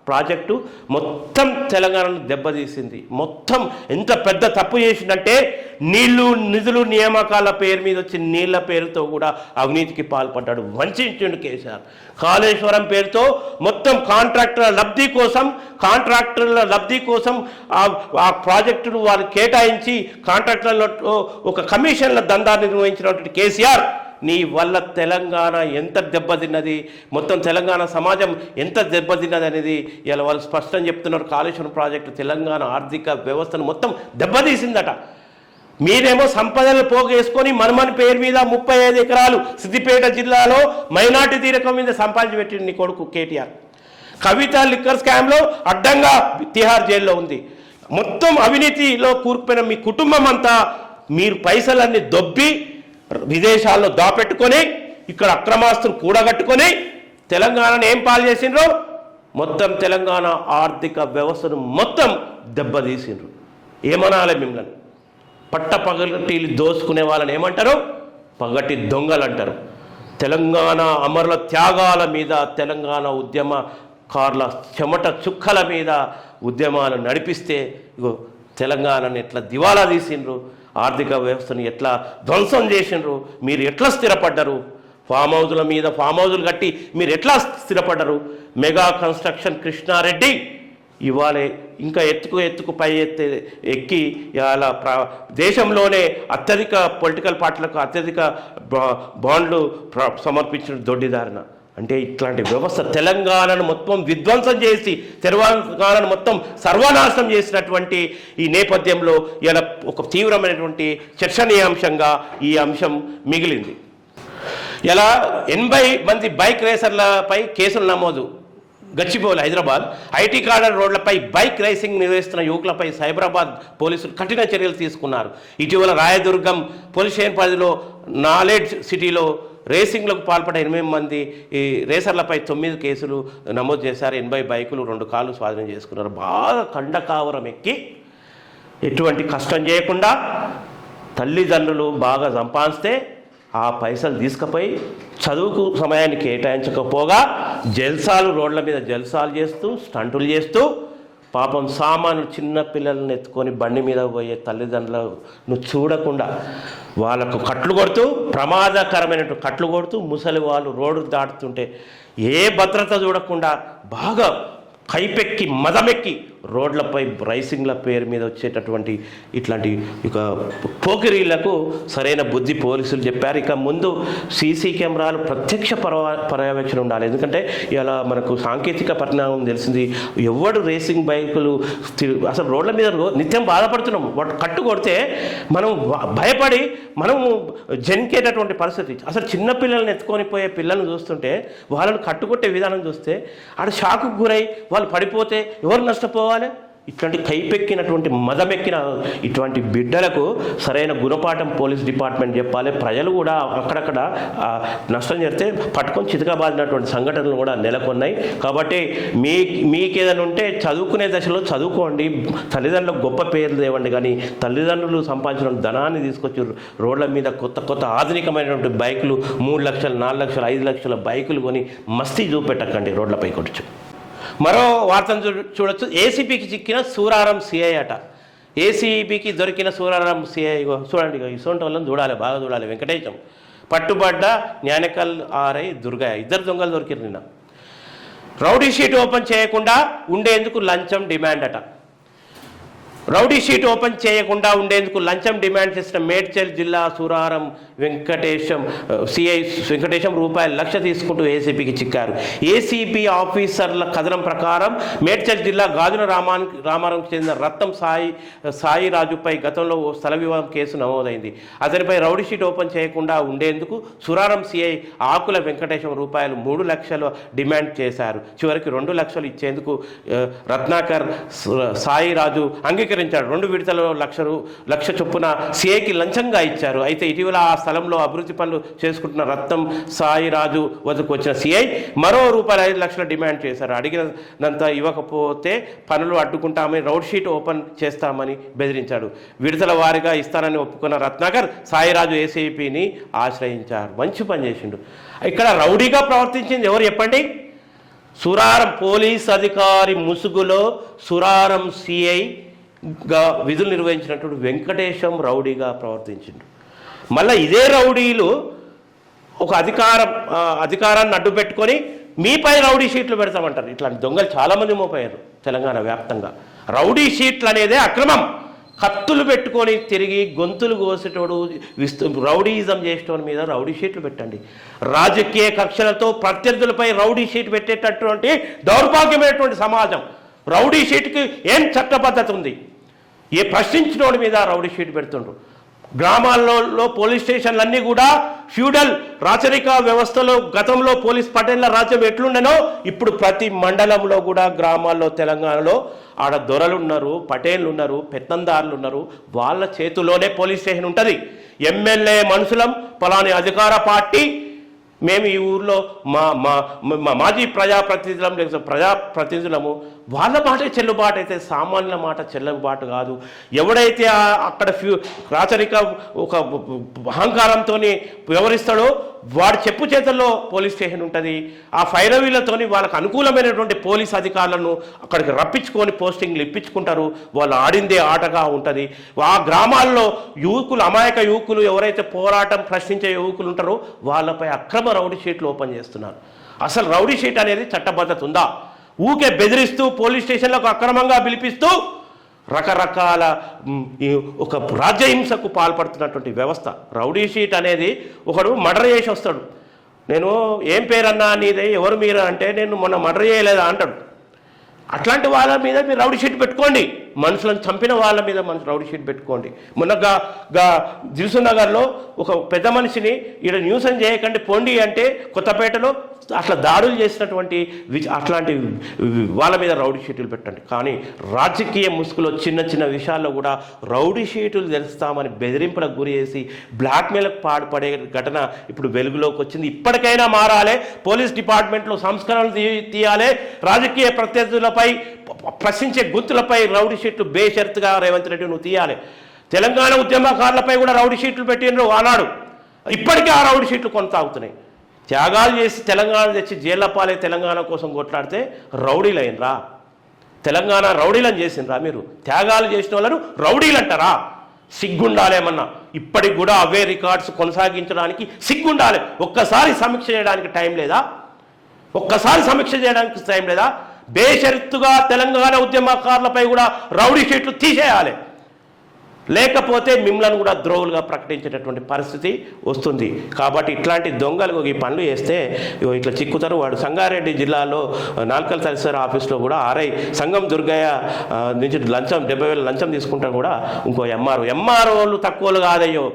ప్రాజెక్టు మొత్తం తెలంగాణను దెబ్బతీసింది. మొత్తం ఎంత పెద్ద తప్పు చేసిందంటే నీళ్లు, నిధులు, నియామకాల పేరు మీద వచ్చి నీళ్ల పేరుతో కూడా అవినీతికి పాల్పడ్డాడు, వంచిండు కేసీఆర్. కాళేశ్వరం పేరుతో మొత్తం కాంట్రాక్టర్ల లబ్ధి కోసం ఆ ప్రాజెక్టును వారు కేటాయించి కాంట్రాక్టర్లలో ఒక కమిషన్ల దందా నిర్వహించినటువంటి కేసీఆర్, నీ వల్ల తెలంగాణ ఎంత దెబ్బతిన్నది, మొత్తం తెలంగాణ సమాజం ఎంత దెబ్బతిన్నది అనేది ఇలా వాళ్ళు స్పష్టం చెప్తున్నారు. కాళేశ్వరం ప్రాజెక్టు తెలంగాణ ఆర్థిక వ్యవస్థను మొత్తం దెబ్బతీసిందట. మీరేమో సంపదలు పోగేసుకొని మనమని పేరు మీద 35 ఎకరాలు సిద్దిపేట జిల్లాలో మైనార్టీ తీరకం మీద సంపాదించి పెట్టింది నీ కొడుకు కేటీఆర్. కవిత లిక్కర్ స్కామ్లో అడ్డంగా తిహార్ జైల్లో ఉంది. మొత్తం అవినీతిలో కూరుకుపోయిన మీ కుటుంబం అంతా మీరు పైసలన్నీ దొబ్బి విదేశాల్లో దాపెట్టుకొని ఇక్కడ అక్రమాస్తులు కూడగట్టుకొని తెలంగాణను ఏం పాలు చేసిండ్రు? మొత్తం తెలంగాణ ఆర్థిక వ్యవస్థను మొత్తం దెబ్బతీసిండ్రు. ఏమనాలి మిమ్మల్ని? పట్టపగటిలు దోసుకునే వాళ్ళని ఏమంటారు? పగటి దొంగలు అంటారు. తెలంగాణ అమరుల త్యాగాల మీద, తెలంగాణ ఉద్యమకారుల చెమట చుక్కల మీద ఉద్యమాలు నడిపిస్తే ఇగో తెలంగాణను ఎట్లా దివాలా తీసిండ్రు, ఆర్థిక వ్యవస్థను ఎట్లా ధ్వంసం చేసిండ్రు, మీరు ఎట్లా స్థిరపడ్డరు? ఫామ్ హౌజుల మీద ఫామ్ హౌజులు కట్టి మీరు ఎట్లా స్థిరపడ్డరు? మెగా కన్స్ట్రక్షన్ కృష్ణారెడ్డి ఇవాళ ఇంకా ఎత్తుకు పై ఎక్కి ఇలా దేశంలోనే అత్యధిక పొలిటికల్ పార్టీలకు అత్యధిక బాండ్లు సమర్పించిన దొడ్డిదారిన. అంటే ఇట్లాంటి వ్యవస్థ తెలంగాణను మొత్తం విధ్వంసం చేసి తెలంగాణను మొత్తం సర్వనాశనం చేసినటువంటి ఈ నేపథ్యంలో ఇలా ఒక తీవ్రమైనటువంటి చర్చనీయాంశంగా ఈ అంశం మిగిలింది. ఇలా 80 మంది బైక్ రేసర్లపై కేసులు నమోదు. గచ్చిబౌలి, హైదరాబాద్ ఐటీ కార్డర్ రోడ్లపై బైక్ రేసింగ్ నిర్వహిస్తున్న యువకులపై సైబరాబాద్ పోలీసులు కఠిన చర్యలు తీసుకున్నారు. ఇటీవల రాయదుర్గం పోలీస్ స్టేషన్ పరిధిలో నాలెడ్జ్ సిటీలో రేసింగ్లకు పాల్పడే 8 మంది ఈ రేసర్లపై 9 కేసులు నమోదు చేశారు. 80 బైకులు, 2 కార్లు స్వాధీనం చేసుకున్నారు. బాగా కండకావరం ఎక్కి ఎటువంటి కష్టం చేయకుండా తల్లిదండ్రులు బాగా సంపాదిస్తే ఆ పైసలు తీసుకుపోయి చదువుకు సమయాన్ని కేటాయించకపోగా జల్సాలు, రోడ్ల మీద జల్సాలు చేస్తూ, స్టంటులు చేస్తూ పాపం సామాను చిన్న పిల్లల్ని ఎత్తుకొని బండి మీద పోయే తల్లిదండ్రులను చూడకుండా వాళ్ళకు కట్లు కొడుతూ ప్రమాదకరమైనటువంటి కట్లు కొడుతూ ముసలి వాళ్ళు రోడ్డు దాటుతుంటే ఏ భద్రత చూడకుండా బాగా కైపెక్కి మదమెక్కి రోడ్లపై రైసింగ్ల పేరు మీద వచ్చేటటువంటి ఇట్లాంటి ఇక పోకిరీలకు సరైన బుద్ధి పోలీసులు చెప్పారు. ఇక ముందు సీసీ కెమెరాలు ప్రత్యక్ష పర్యవేక్షణ ఉండాలి. ఎందుకంటే ఇలా మనకు సాంకేతిక పరిణామం తెలిసింది. ఎవడు రేసింగ్ బైకులు అసలు రోడ్ల మీద నిత్యం బాధపడుతున్నాము. వాటి కట్టు కొడితే మనం భయపడి మనము జనికేటటువంటి పరిస్థితి. అసలు చిన్నపిల్లల్ని ఎత్తుకొని పోయే పిల్లల్ని చూస్తుంటే వాళ్ళని కట్టుకొట్టే విధానం చూస్తే ఆడ షాకు గురై వాళ్ళు పడిపోతే ఎవరు నష్టపోవాలి? ఇట్లాంటి కైపెక్కినటువంటి మదమెక్కిన ఇటువంటి బిడ్డలకు సరైన గుణపాఠం పోలీస్ డిపార్ట్మెంట్ చెప్పాలి. ప్రజలు కూడా అక్కడక్కడ నష్టం జరిగితే పట్టుకొని చితకబాదినటువంటి సంఘటనలు కూడా నెలకొన్నాయి. కాబట్టి మీకేదైనా ఉంటే చదువుకునే దశలో చదువుకోండి, తల్లిదండ్రులకు గొప్ప పేర్లు తేవండి. కానీ తల్లిదండ్రులు సంపాదించిన ధనాన్ని తీసుకొచ్చి రోడ్ల మీద కొత్త ఆధునికమైనటువంటి బైకులు 3 లక్షలు 4 లక్షలు 5 లక్షల బైకులు కొని మస్తీ చూపెట్టకండి రోడ్లపై కొట్టు. మరో వార్తను చూడొచ్చు. ఏసీపీకి చిక్కిన సూరారం సిఐ అట. ఏసీబీకి దొరికిన సూరారం సిఐ చూడండి, ఇసోంటి వాళ్ళని చూడాలి, బాగా చూడాలి. వెంకటేశం పట్టుబడ్డ జ్ఞానకల్ ఆర్ఐ దుర్గయ్య, 2 దొంగలు దొరికిరు నిన్న. రౌడీ షీట్ ఓపెన్ చేయకుండా ఉండేందుకు లంచం డిమాండ్ అట. రౌడీ షీట్ ఓపెన్ చేయకుండా ఉండేందుకు లంచం డిమాండ్ చేసిన మేడ్చల్ జిల్లా సూరారం సిఐ వెంకటేశం ₹1,00,000 తీసుకుంటూ ఏసీపీకి చిక్కారు. ఏసీపీ ఆఫీసర్ల కథనం ప్రకారం మేడ్చల్ జిల్లా గాజుల రామారంకి చెందిన రత్నం సాయి రాజుపై గతంలో ఓ స్థల వివాదం కేసు నమోదైంది. అతనిపై రౌడీ షీట్ ఓపెన్ చేయకుండా ఉండేందుకు సూరారం సిఐ ఆకుల వెంకటేశం ₹3 లక్షలు డిమాండ్ చేశారు. చివరికి 2 లక్షలు ఇచ్చేందుకు రత్నాకర్ సాయి రాజు అంగీకరించారు. 2 విడతలలో లక్ష చొప్పున సిఐకి లంచంగా ఇచ్చారు. అయితే ఇటీవల ఆ స్థలంలో అభివృద్ధి పనులు చేసుకుంటున్న రత్నం సాయి రాజు వద్దకు వచ్చిన సిఐ మరో ₹5 లక్షల డిమాండ్ చేశారు. అడిగినంత ఇవ్వకపోతే పనులు అడ్డుకుంటామని, రౌడీ షీట్ ఓపెన్ చేస్తామని బెదిరించాడు. విడతల వారీగా ఇస్తానని ఒప్పుకున్న రత్నాకర్ సాయిరాజు ఏసీపీని ఆశ్రయించారు. మంచి పని చేసిండు. ఇక్కడ రౌడీగా ప్రవర్తించింది ఎవరు చెప్పండి? సూరారం పోలీస్ అధికారి ముసుగులో సూరారం సిఐగా విధులు నిర్వహించినటువంటి వెంకటేశం రౌడీగా ప్రవర్తించిండు. మళ్ళీ ఇదే రౌడీలు ఒక అధికారాన్ని అడ్డు పెట్టుకొని మీపై రౌడీ షీట్లు పెడతామంటారు. ఇట్లాంటి దొంగలు చాలామంది మోపారు తెలంగాణ వ్యాప్తంగా. రౌడీ షీట్లు అనేదే అక్రమం. కత్తులు పెట్టుకొని తిరిగి గొంతులు కోసేటోడు రౌడీయిజం చేసేటోడి మీద రౌడీ షీట్లు పెట్టండి. రాజకీయ కక్షలతో ప్రత్యర్థులపై రౌడీ షీట్ పెట్టేటటువంటి దౌర్భాగ్యమైనటువంటి సమాజం. రౌడీ షీట్కి ఏం చట్టబద్ధత ఉంది? ఏ ప్రశ్నించినోడి మీద రౌడీ షీట్ పెడుతుండ్రు. గ్రామాల్లో పోలీస్ స్టేషన్లన్నీ కూడా ఫ్యూడల్ రాచరిక వ్యవస్థలో గతంలో పోలీస్ పటేళ్ల రాజ్యం ఎట్లుండెనో ఇప్పుడు ప్రతి మండలంలో కూడా గ్రామాల్లో తెలంగాణలో ఆడ దొరలు ఉన్నారు, పటేళ్ళు ఉన్నారు, పెత్తందారులు ఉన్నారు. వాళ్ళ చేతుల్లోనే పోలీస్ స్టేషన్ ఉంటుంది. ఎమ్మెల్యే మనుషులం, పలాని అధికార పార్టీ, మేము ఈ ఊర్లో మాజీ ప్రజాప్రతినిధులము, వాళ్ళ మాట చెల్లుబాటు అయితే సామాన్యుల మాట చెల్లుబాటు కాదు. ఎవడైతే అక్కడ రాచరిక ఒక అహంకారంతో వ్యవహరిస్తాడో వాడి చెప్పు చేతుల్లో పోలీస్ స్టేషన్ ఉంటుంది. ఆ ఫైరవీలతోని వాళ్ళకు అనుకూలమైనటువంటి పోలీస్ అధికారులను అక్కడికి రప్పించుకొని పోస్టింగ్లు ఇప్పించుకుంటారు. వాళ్ళు ఆడిందే ఆటగా ఉంటుంది. ఆ గ్రామాల్లో అమాయక యువకులు ఎవరైతే పోరాటం ప్రశ్నించే యువకులు ఉంటారో వాళ్ళపై అక్రమ రౌడీ షీట్లు ఓపెన్ చేస్తున్నారు. అసలు రౌడీ షీట్ అనేది చట్టబద్ధత ఉందా? ఊకే బెదిరిస్తూ పోలీస్ స్టేషన్లకు అక్రమంగా పిలిపిస్తూ రకరకాల ఒక రాజ్యహింసకు పాల్పడుతున్నటువంటి వ్యవస్థ. రౌడీ షీట్ అనేది ఒకడు మర్డర్ చేసి వస్తాడు. నేను ఏం పేరన్నా నీదే, ఎవరు మీరు అంటే నేను మొన్న మర్డర్ చేయలేదా అంటాడు. అట్లాంటి వాళ్ళ మీద మీరు రౌడీ షీట్ పెట్టుకోండి. మనుషులను చంపిన వాళ్ళ మీద రౌడీ షీట్ పెట్టుకోండి. మొన్న దిల్సునగర్లో ఒక పెద్ద మనిషిని ఈడ న్యూసెన్స్ చేయకండి పోండి అంటే కొత్తపేటలో అట్లా దాడులు చేసినటువంటి అట్లాంటి వాళ్ళ మీద రౌడీ షీట్లు పెట్టండి. కానీ రాజకీయ ముసుగులో చిన్న చిన్న విషయాల్లో కూడా రౌడీ షీట్లు తెలుస్తామని బెదిరింపులకు గురి చేసి బ్లాక్మెయిల్కి పాడుపడే ఘటన ఇప్పుడు వెలుగులోకి వచ్చింది. ఇప్పటికైనా మారాలి. పోలీస్ డిపార్ట్మెంట్లో సంస్కరణలు తీయాలి. రాజకీయ ప్రత్యర్థులపై ప్రశ్నించే గుర్తులపై రౌడీ షీట్లు బేషరతుగా రేవంత్ రెడ్డి నువ్వు తీయాలి. తెలంగాణ ఉద్యమకారులపై కూడా రౌడీ షీట్లు పెట్టిండ్రు ఆనాడు. ఇప్పటికీ ఆ రౌడీ షీట్లు కొనసాగుతున్నాయి. త్యాగాలు చేసి తెలంగాణ తెచ్చి జైళ్ల పాలే తెలంగాణ కోసం కొట్లాడితే రౌడీలైనరా? తెలంగాణ రౌడీలను చేసిండ్రా మీరు? త్యాగాలు చేసిన వాళ్ళను రౌడీలు అంటారా? సిగ్గుండాలేమన్నా. ఇప్పటికి కూడా అవే రికార్డ్స్ కొనసాగించడానికి సిగ్గుండాలి. ఒక్కసారి సమీక్ష చేయడానికి టైం లేదా? బేషరతుగా తెలంగాణ ఉద్యమకారులపై కూడా రౌడీ షీట్లు తీసేయాలి, లేకపోతే మిమ్మల్ని కూడా ద్రోహులుగా ప్రకటించేటటువంటి పరిస్థితి వస్తుంది. కాబట్టి ఇట్లాంటి దొంగలు ఈ పనులు చేస్తే ఇట్లా చిక్కుతారు. వాడు సంగారెడ్డి జిల్లాలో నాల్కల్ తహసీల్దార్ ఆఫీస్లో కూడా ఆర్ఐ సంగం దుర్గయ్య నుంచి లంచం 70,000 లంచం తీసుకుంటారు కూడా ఇంకో ఎంఆర్ఓలు తక్కువలు కాదయ్యో.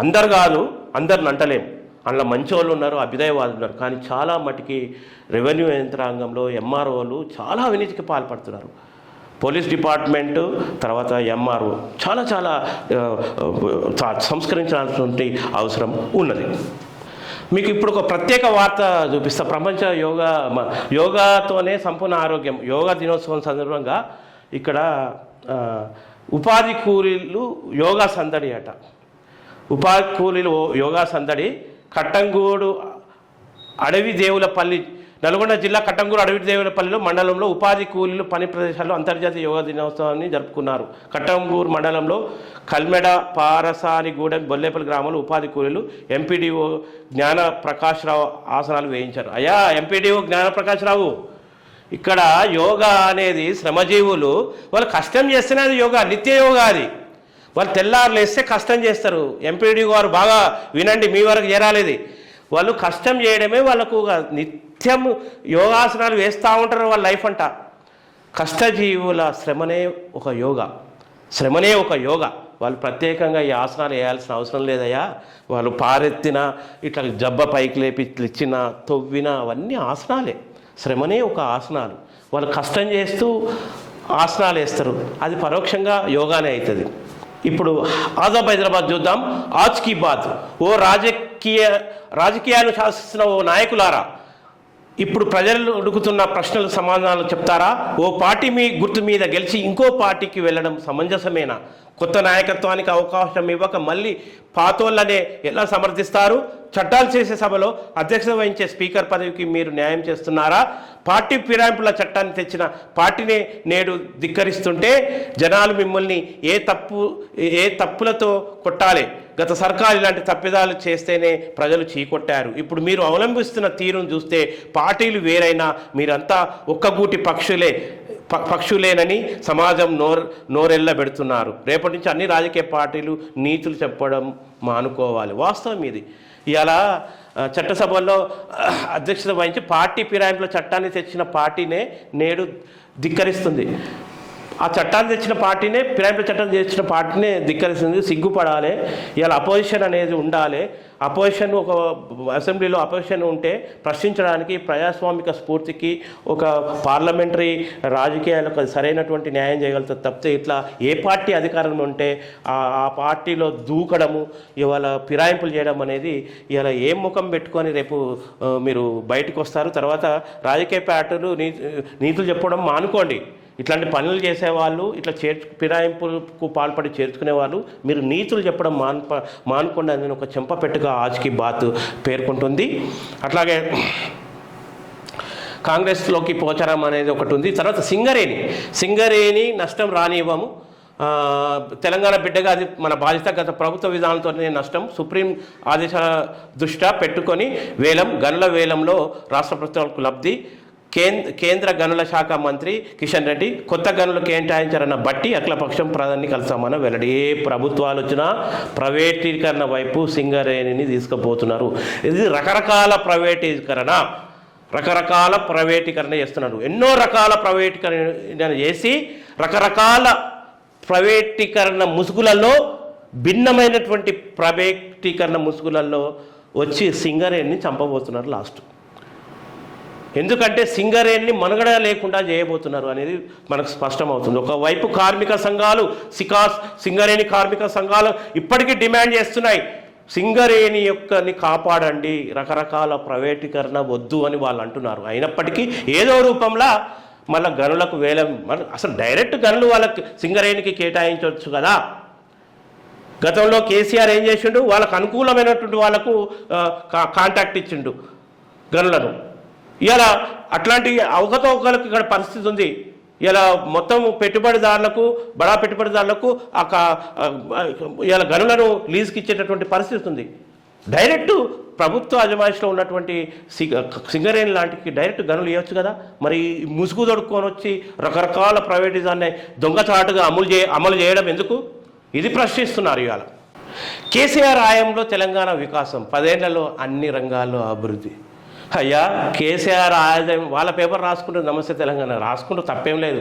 అందరు కాదు, అందరిని అంటలేం. అందులో మంచోళ్ళు ఉన్నారు, అభ్యుదయవాదులు ఉన్నారు. కానీ చాలా మటుకి రెవెన్యూ యంత్రాంగంలో ఎంఆర్ఓలు చాలా అవినీతికి పాల్పడుతున్నారు. పోలీస్ డిపార్ట్మెంటు తర్వాత ఎంఆర్ఓ చాలా సంస్కరించాల్సినటువంటి అవసరం ఉన్నది. మీకు ఇప్పుడు ఒక ప్రత్యేక వార్త చూపిస్తా. ప్రపంచ యోగాతోనే సంపూర్ణ ఆరోగ్యం యోగా దినోత్సవం సందర్భంగా ఇక్కడ ఉపాధి కూలీలు యోగా సందడి అట. ఉపాధి కూలీలు యోగా సందడి కట్టంగూడు అడవి దేవులపల్లి, నల్గొండ జిల్లా కట్టంగూరు అడవి దేవులపల్లిలో మండలంలో ఉపాధి కూలీలు పని ప్రదేశాల్లో అంతర్జాతీయ యోగా దినోత్సవాన్ని జరుపుకున్నారు. కట్టంగూరు మండలంలో కల్మెడ, పారసానిగూడెం, బొల్లేపల్లి గ్రామంలో ఉపాధి కూలీలు ఎంపీడీఓ జ్ఞాన ప్రకాశ్రావు ఆసనాలు వేయించారు. అయ్యా ఎంపీడీఓ జ్ఞాన ప్రకాశ్రావు, ఇక్కడ యోగా అనేది శ్రమజీవులు, వాళ్ళు కష్టం చేస్తేనే అది యోగా, నిత్య యోగా అది. వాళ్ళు తెల్లారులు వేస్తే కష్టం చేస్తారు. ఎంపీడీ గారు బాగా వినండి, మీ వరకు చేరాలేది. వాళ్ళు కష్టం చేయడమే వాళ్ళకు నిత్యం యోగాసనాలు వేస్తూ ఉంటారు వాళ్ళ లైఫ్ అంట. కష్టజీవుల శ్రమనే ఒక యోగా. వాళ్ళు ప్రత్యేకంగా ఈ ఆసనాలు వేయాల్సిన అవసరం లేదయ్యా. వాళ్ళు పారెత్తిన, ఇట్లా జబ్బ పైకి లేపి ఇచ్చిన, తొవ్విన, అవన్నీ ఆసనాలే. శ్రమనే ఒక ఆసనాలు. వాళ్ళు కష్టం చేస్తూ ఆసనాలు వేస్తారు, అది పరోక్షంగా యోగానే అవుతుంది. ఇప్పుడు ఆజాద్ హైదరాబాద్ చూద్దాం. ఆజ్ కీ బాత్. ఓ రాజకీయాలను శాసిస్తున్న ఓ నాయకులారా, ఇప్పుడు ప్రజలు అడుగుతున్న ప్రశ్నలకు సమాధానాలు చెప్తారా? ఓ పార్టీ గుర్తు మీద గెలిచి ఇంకో పార్టీకి వెళ్ళడం సమంజసమేనా? కొత్త నాయకత్వానికి అవకాశం ఇవ్వక మళ్ళీ పాతోళ్ళనే ఎలా సమర్థిస్తారు? చట్టాలు చేసే సభలో అధ్యక్షత వహించే స్పీకర్ పదవికి మీరు న్యాయం చేస్తున్నారా? పార్టీ ఫిరాయింపుల చట్టాన్ని తెచ్చిన పార్టీనే నేడు ధిక్కరిస్తుంటే జనాలు మిమ్మల్ని ఏ తప్పులతో కొట్టాలి? గత సర్కారు ఇలాంటి తప్పిదాలు చేస్తేనే ప్రజలు చీకొట్టారు. ఇప్పుడు మీరు అవలంబిస్తున్న తీరును చూస్తే పార్టీలు వేరైనా మీరంతా ఒక్కగూటి పక్షులేనని సమాజం నోరెళ్ళబెడుతున్నారు. రేపటి నుంచి అన్ని రాజకీయ పార్టీలు నీతులు చెప్పడం మానుకోవాలి. వాస్తవం ఇది. ఇవాళ చట్టసభల్లో అధ్యక్షత వహించి పార్టీ ఫిరాయింపుల చట్టాన్ని తెచ్చిన పార్టీనే నేడు ధిక్కరిస్తుంది. ఆ చట్టాన్ని తెచ్చిన పార్టీనే, ఫిరాయింపుల చట్టాన్ని తెచ్చిన పార్టీనే ధిక్కరిస్తుంది. సిగ్గుపడాలి. ఇవాళ అపోజిషన్ అనేది ఉండాలి. అపోజిషన్, ఒక అసెంబ్లీలో అపోజిషన్ ఉంటే ప్రశ్నించడానికి, ప్రజాస్వామిక స్ఫూర్తికి, ఒక పార్లమెంటరీ రాజకీయాలకు సరైనటువంటి న్యాయం చేయగలుగుతుంది తప్పితే ఇట్లా ఏ పార్టీ అధికారంలో ఉంటే ఆ పార్టీలో దూకడము, ఇవాళ ఫిరాయింపులు చేయడం అనేది ఇవాళ ఏం ముఖం పెట్టుకొని రేపు మీరు బయటకు వస్తారు? తర్వాత రాజకీయ పార్టీలు నీతులు చెప్పడం మానుకోండి. ఇట్లాంటి పనులు చేసేవాళ్ళు, ఇట్లా ఫిరాయింపులకు పాల్పడి చేర్చుకునే వాళ్ళు మీరు నీతులు చెప్పడం మానుకోండి అని ఒక చెంపపెట్టుగా ఆజ్ కీ బాత్ పేర్కొంటుంది. అట్లాగే కాంగ్రెస్లోకి పోచారం అనేది ఒకటి ఉంది. తర్వాత సింగరేణి నష్టం రానివ్వము, తెలంగాణ బిడ్డగా అది మన బాధ్యత. గత ప్రభుత్వ విధానంతోనే నష్టం. సుప్రీం ఆదేశాల దృష్ట్యా పెట్టుకొని గనుల వేలంలో రాష్ట్ర ప్రభుత్వాలకు లబ్ధి. కేంద్ర గనుల శాఖ మంత్రి కిషన్ రెడ్డి కొత్త గనులు కేటాయించారన్న బట్టి అఖిలపక్షం ప్రధాని కలిసామన్న వెల్లడి. ఏ ప్రభుత్వాలు వచ్చినా ప్రైవేటీకరణ వైపు సింగరేణిని తీసుకుపోతున్నారు. ఇది రకరకాల ప్రైవేటీకరణ చేస్తున్నారు. ఎన్నో రకాల ప్రైవేటీకరణ చేసి రకరకాల ప్రైవేటీకరణ ముసుగులలో, భిన్నమైనటువంటి ప్రైవేటీకరణ ముసుగులలో వచ్చి సింగరేణిని చంపబోతున్నారు లాస్ట్. ఎందుకంటే సింగరేణిని మనుగడ లేకుండా చేయబోతున్నారు అనేది మనకు స్పష్టమవుతుంది. ఒకవైపు కార్మిక సంఘాలు, సింగరేణి కార్మిక సంఘాలు ఇప్పటికీ డిమాండ్ చేస్తున్నాయి, సింగరేణి యొక్కని కాపాడండి, రకరకాల ప్రైవేటీకరణ వద్దు అని వాళ్ళు అంటున్నారు. అయినప్పటికీ ఏదో రూపంలో మళ్ళీ గనులకు అసలు డైరెక్ట్ గనులు వాళ్ళకి సింగరేణికి కేటాయించవచ్చు కదా. గతంలో కేసీఆర్ ఏం చేసిండు? వాళ్ళకు అనుకూలమైనటువంటి వాళ్ళకు కాంటాక్ట్ ఇచ్చిండు గనులను. ఇలా అట్లాంటి అవకతవకలకు ఇక్కడ పరిస్థితి ఉంది. ఇలా మొత్తం పెట్టుబడిదారులకు బడా పెట్టుబడిదారులకు ఇలా గనులను లీజుకి ఇచ్చేటటువంటి పరిస్థితి ఉంది. డైరెక్ట్ ప్రభుత్వ అజమాయిషిలో ఉన్నటువంటి సింగరేణి లాంటికి డైరెక్ట్ గనులు ఇవ్వచ్చు కదా. మరి ముసుగు దొడుక్కొని వచ్చి రకరకాల ప్రైవేటిజాన్ని దొంగచాటుగా అమలు చేయడం ఎందుకు? ఇది ప్రశ్నిస్తున్నారు ఇవాళ. కేసీఆర్ హయాంలో తెలంగాణ వికాసం 10 ఏళ్లలో అన్ని రంగాల్లో అభివృద్ధి. అయ్యా కేసీఆర్ ఆదాయం వాళ్ళ పేపర్ రాసుకుంటే నమస్తే తెలంగాణ రాసుకుంటూ తప్పేం లేదు.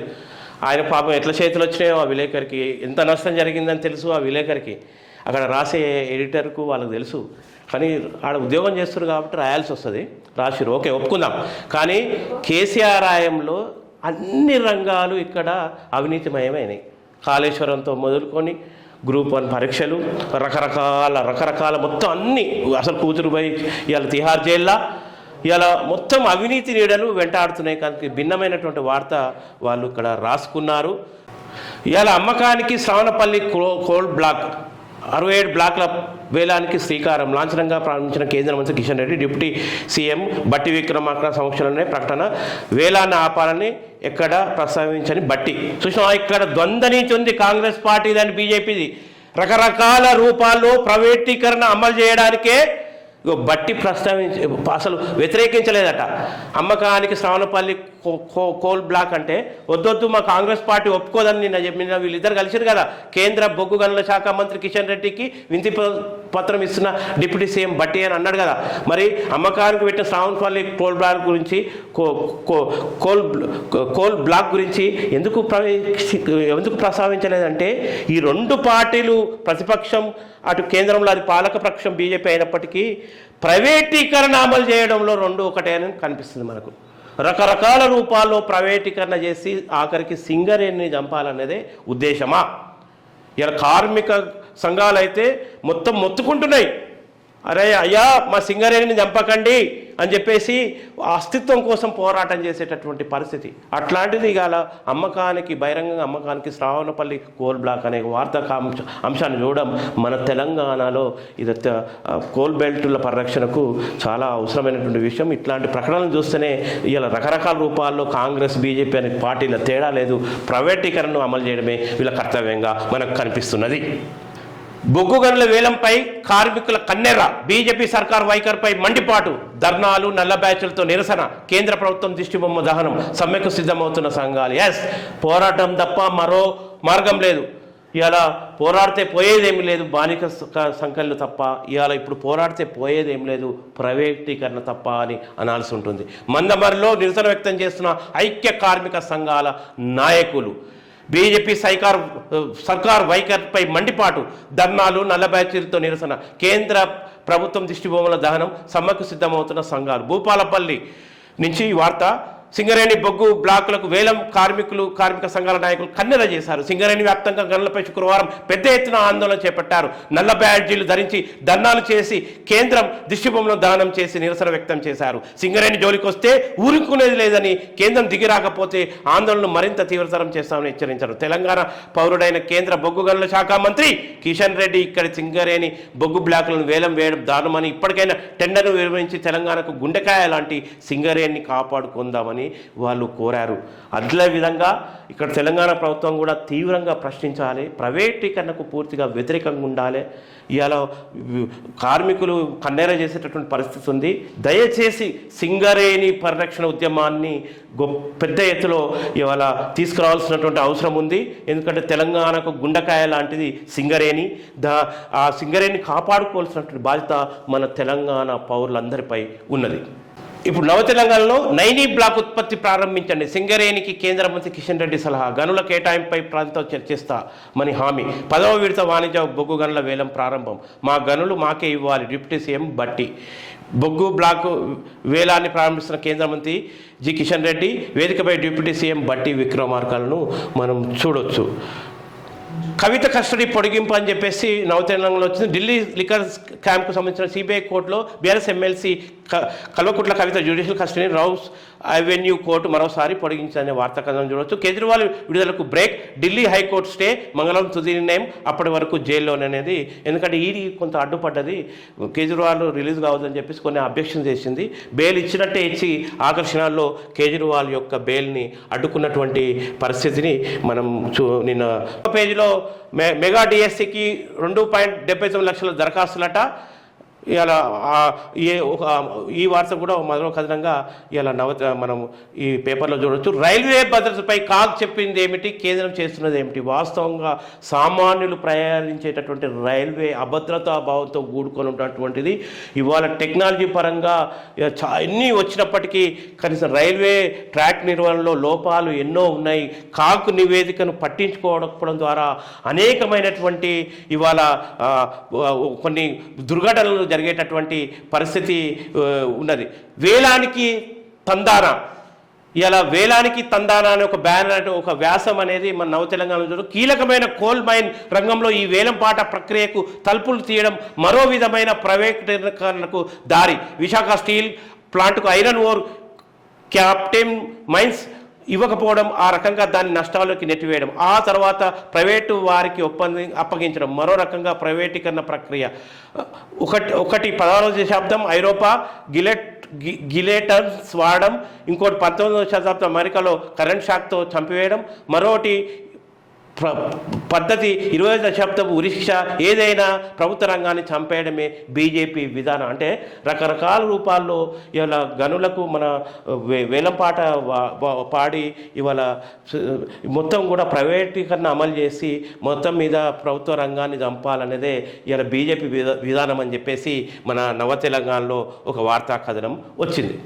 ఆయన పాపం ఎట్లా చేతులు వచ్చినాయో ఆ విలేకరికి, ఎంత నష్టం జరిగిందని తెలుసు ఆ విలేకరికి, అక్కడ రాసే ఎడిటర్కు వాళ్ళకి తెలుసు. కానీ ఆడ ఉద్యోగం చేస్తారు కాబట్టి రాయాల్సి వస్తుంది. రాసిరు, ఓకే ఒప్పుకుందాం. కానీ కేసీఆర్ హయాంలో అన్ని రంగాలు ఇక్కడ అవినీతిమయమైనవి. కాళేశ్వరంతో మొదలుకొని గ్రూప్ 1 పరీక్షలు, రకరకాల మొత్తం అన్నీ, అసలు కూతురుపై ఇవాళ తిహార్ జైల్లో ఇలా మొత్తం అవినీతి నీడలు వెంటాడుతున్నాయి. కానీ భిన్నమైనటువంటి వార్త వాళ్ళు ఇక్కడ రాసుకున్నారు. ఇవాళ అమ్మకానికి శ్రవణపల్లి కోల్ బ్లాక్ 67 బ్లాక్ల వేలానికి శ్రీకారం లాంఛనంగా ప్రారంభించిన కేంద్ర మంత్రి కిషన్ రెడ్డి. డిప్యూటీ సీఎం బట్టి విక్రమార్క సమక్షంలోనే ప్రకటన. వేలాన్ని ఆపాలని ఎక్కడ ప్రస్తావించని బట్టి. చూసినా ఇక్కడ ద్వంద్వ నీతి ఉంది కాంగ్రెస్ పార్టీదని బీజేపీది. రకరకాల రూపాల్లో ప్రైవేటీకరణ అమలు చేయడానికే బట్టి అసలు వ్యతిరేకించలేదట. అమ్మకానికి శ్రవణపల్లి కోల్ బ్లాక్ అంటే వద్దొద్దు మా కాంగ్రెస్ పార్టీ ఒప్పుకోదని నిన్న చెప్పిన వీళ్ళిద్దరు కలిసిరు కదా. కేంద్ర బొగ్గు గనుల శాఖ మంత్రి కిషన్ రెడ్డికి వినతి పత్రం ఇస్తున్న డిప్యూటీ సీఎం బట్టి అని అన్నాడు కదా. మరి అమ్మకానికి పెట్టిన శ్రవణపల్లి కోల్ బ్లాక్ గురించి కోల్ బ్లాక్ గురించి ఎందుకు ప్రస్తావించలేదంటే ఈ రెండు పార్టీలు ప్రతిపక్షం, అటు కేంద్రంలో అది పాలక పక్షం బీజేపీ అయినప్పటికీ ప్రైవేటీకరణ అమలు చేయడంలో రెండు ఒకటే అని కనిపిస్తుంది మనకు. రకరకాల రూపాల్లో ప్రైవేటీకరణ చేసి ఆఖరికి సింగరేణిని చంపాలనేదే ఉద్దేశమా? ఇలా కార్మిక సంఘాలు అయితే మొత్తం మొత్తుకుంటున్నాయి, అరే అయ్యా మా సింగరేణిని చంపకండి అని చెప్పేసి అస్తిత్వం కోసం పోరాటం చేసేటటువంటి పరిస్థితి. అట్లాంటిది ఇవాళ అమ్మకానికి, బహిరంగంగా అమ్మకానికి శ్రావణపల్లి కోల్ బ్లాక్ అనే వార్తా అంశాన్ని చూడడం మన తెలంగాణలో ఇది కోల్ బెల్టుల పరిరక్షణకు చాలా అవసరమైనటువంటి విషయం. ఇట్లాంటి ప్రకటనలు చూస్తేనే ఇలా రకరకాల రూపాల్లో కాంగ్రెస్ బీజేపీ అనే పార్టీల తేడా లేదు, ప్రైవేటీకరణను అమలు చేయడమే వీళ్ళ కర్తవ్యంగా మనకు కనిపిస్తున్నది. బొగ్గు గనుల వేలంపై కార్మికుల కన్నెర్ర. బీజేపీ సర్కార్ వైఖరిపై మండిపాటు. ధర్నాలు, నల్ల బ్యాచ్లతో నిరసన. కేంద్ర ప్రభుత్వం దిష్టిబొమ్మ దహనం. సమ్మెకు సిద్ధమవుతున్న సంఘాలు. పోరాటం తప్ప మరో మార్గం లేదు. ఇవాళ పోరాడితే పోయేదేమి లేదు, బానిక సంఖ్యలు తప్ప. ఇవాళ ఇప్పుడు పోరాడితే పోయేదేం లేదు, ప్రైవేటీకరణ తప్ప అని అనాల్సి ఉంటుంది. మందమరిలో నిరసన వ్యక్తం చేస్తున్న ఐక్య కార్మిక సంఘాల నాయకులు. బీజేపీ సర్కార్ వైఖరిపై మండిపాటు. ధర్నాలు, నల్ల బ్యాచీలతో నిరసన. కేంద్ర ప్రభుత్వం దిష్టిబొమ్మల దహనం. సమ్మెకు సిద్ధమవుతున్న సంఘాలు. భూపాలపల్లి నుంచి వార్త. సింగరేణి బొగ్గు బ్లాకులకు వేలం కార్మిక సంఘాల నాయకులు కన్నెర చేశారు. సింగరేణి వ్యాప్తంగా గనులపై శుక్రవారం పెద్ద ఎత్తున ఆందోళన చేపట్టారు. నల్ల బ్యాడ్జీలు ధరించి ధర్నాలు చేసి కేంద్రం దిష్టిబొమ్మలను దానం చేసి నిరసన వ్యక్తం చేశారు. సింగరేణి జోలికి వస్తే ఊరుకునేది లేదని, కేంద్రం దిగి రాకపోతే ఆందోళనలు మరింత తీవ్రతరం చేస్తామని హెచ్చరించారు. తెలంగాణ పౌరుడైన కేంద్ర బొగ్గు గనుల శాఖ మంత్రి కిషన్ రెడ్డి ఇక్కడి సింగరేణి బొగ్గు బ్లాకులను వేలం వేయడం దారుణమని, ఇప్పటికైనా టెండర్ను నిర్వహించి తెలంగాణకు గుండెకాయ లాంటి సింగరేణిని కాపాడుకుందామని వాళ్ళు కోరారు. అదే విధంగా ఇక్కడ తెలంగాణ ప్రభుత్వం కూడా తీవ్రంగా ప్రశ్నించాలి, ప్రైవేటీకరణకు పూర్తిగా వ్యతిరేకంగా ఉండాలి. ఇవాళ కార్మికులు కన్నెర చేసేటటువంటి పరిస్థితి ఉంది. దయచేసి సింగరేణి పరిరక్షణ ఉద్యమాన్ని పెద్ద ఎత్తులో ఇవాళ తీసుకురావాల్సినటువంటి అవసరం ఉంది. ఎందుకంటే తెలంగాణకు గుండెకాయ లాంటిది సింగరేణి. ఆ సింగరేణిని కాపాడుకోవాల్సినటువంటి బాధ్యత మన తెలంగాణ పౌరులందరిపై ఉన్నది. ఇప్పుడు నవ తెలంగాణలో నైనీ బ్లాక్ ఉత్పత్తి ప్రారంభించండి. సింగరేణికి కేంద్ర మంత్రి కిషన్ రెడ్డి సలహా. గనుల కేటాయింపై ప్రాంతంతో చర్చిస్తామని హామీ. 10వ విడత వాణిజ్య బొగ్గు గనుల వేలం ప్రారంభం. మా గనులు మాకే ఇవ్వాలి. డిప్యూటీ సీఎం బట్టి. బొగ్గు బ్లాక్ వేలాన్ని ప్రారంభిస్తున్న కేంద్ర మంత్రి కిషన్ రెడ్డి. వేదికపై డిప్యూటీ సీఎం బట్టి విక్రమార్కలను మనం చూడొచ్చు. కవిత కస్టడీ పొడిగింపు అని చెప్పేసి నవతెలంగాణలో వచ్చింది. ఢిల్లీ లిక్కర్ స్కామ్కు సంబంధించిన సిబిఐ కోర్టులో BRS MLC Kalvakuntla Kavitha judicial కస్టడీని rows avenue court మరోసారి పొడిగించిందనే వార్తా కథనం చూడవచ్చు. కేజ్రీవాల్ విడుదలకు బ్రేక్, ఢిల్లీ హైకోర్టు స్టే, మంగళవారం తుది నిర్ణయం, అప్పటి వరకు జైల్లోనేది. ఎందుకంటే ఈడీ కొంత అడ్డుపడ్డది, కేజ్రీవాల్ రిలీజ్ కావద్దని చెప్పేసి కొన్ని అబ్జెక్షన్ చేసింది. బెయిల్ ఇచ్చినట్టే ఇచ్చి ఆకర్షణల్లో కేజ్రీవాల్ యొక్క బెయిల్ని అడ్డుకున్నటువంటి పరిస్థితిని మనం నిన్న పేజీలో మెగా డిఎస్సికి 2.79 లక్షల దరఖాస్తులట. ఇలా ఈ వార్త కూడా మొదలు కథనంగా ఇలా మనం ఈ పేపర్లో చూడవచ్చు. రైల్వే భద్రతపై కాగ్ చెప్పింది ఏమిటి, కేంద్రం చేస్తున్నది ఏమిటి? వాస్తవంగా సామాన్యులు ప్రయాణించేటటువంటి రైల్వే అభద్రతా భావంతో కూడుకొని ఉన్నటువంటిది. ఇవాళ టెక్నాలజీ పరంగా ఎన్ని వచ్చినప్పటికీ కనీసం రైల్వే ట్రాక్ నిర్వహణలో లోపాలు ఎన్నో ఉన్నాయి. కాగ్ నివేదికను పట్టించుకోవడం ద్వారా అనేకమైనటువంటి ఇవాళ కొన్ని దుర్ఘటనలు జరిగేటటువంటి పరిస్థితి ఉన్నది. వేలానికి తందానా, ఇలా వేలానికి తందానా అనే ఒక బ్యానర్, ఒక వ్యాసం అనేది మన నవ తెలంగాణలో కీలకమైన కోల్ మైన్ రంగంలో ఈ వేలంపాట ప్రక్రియకు తలుపులు తీయడం మరో విధమైన ప్రైవేటీకరణకు దారి. విశాఖ స్టీల్ ప్లాంట్కు ఐరన్ ఓర్ క్యాప్టెన్ మైన్స్ ఇవ్వకపోవడం, ఆ రకంగా దాన్ని నష్టాల్లోకి నెట్టివేయడం, ఆ తర్వాత ప్రైవేటు వారికి అప్పగించడం, మరో రకంగా ప్రైవేటీకరణ ప్రక్రియ. ఒకటి 16వ శతాబ్దం ఐరోపా గిలేటర్స్ వాడడం, ఇంకోటి 19వ శతాబ్దం అమెరికాలో కరెంట్ షాక్తో చంపివేయడం, మరోటి పద్ధతి 20వ దశాబ్దపు ఉరిశిక్ష. ఏదైనా ప్రభుత్వ రంగాన్ని చంపేయడమే బీజేపీ విధానం. అంటే రకరకాల రూపాల్లో ఇవాళ గనులకు మన వేలంపాట పాడి ఇవాళ మొత్తం కూడా ప్రైవేటీకరణ అమలు చేసి మొత్తం మీద ప్రభుత్వ రంగాన్ని చంపాలనేదే ఇవాళ బీజేపీ విధానం అని చెప్పేసి మన నవ తెలంగాణలో ఒక వార్తా కథనం వచ్చింది.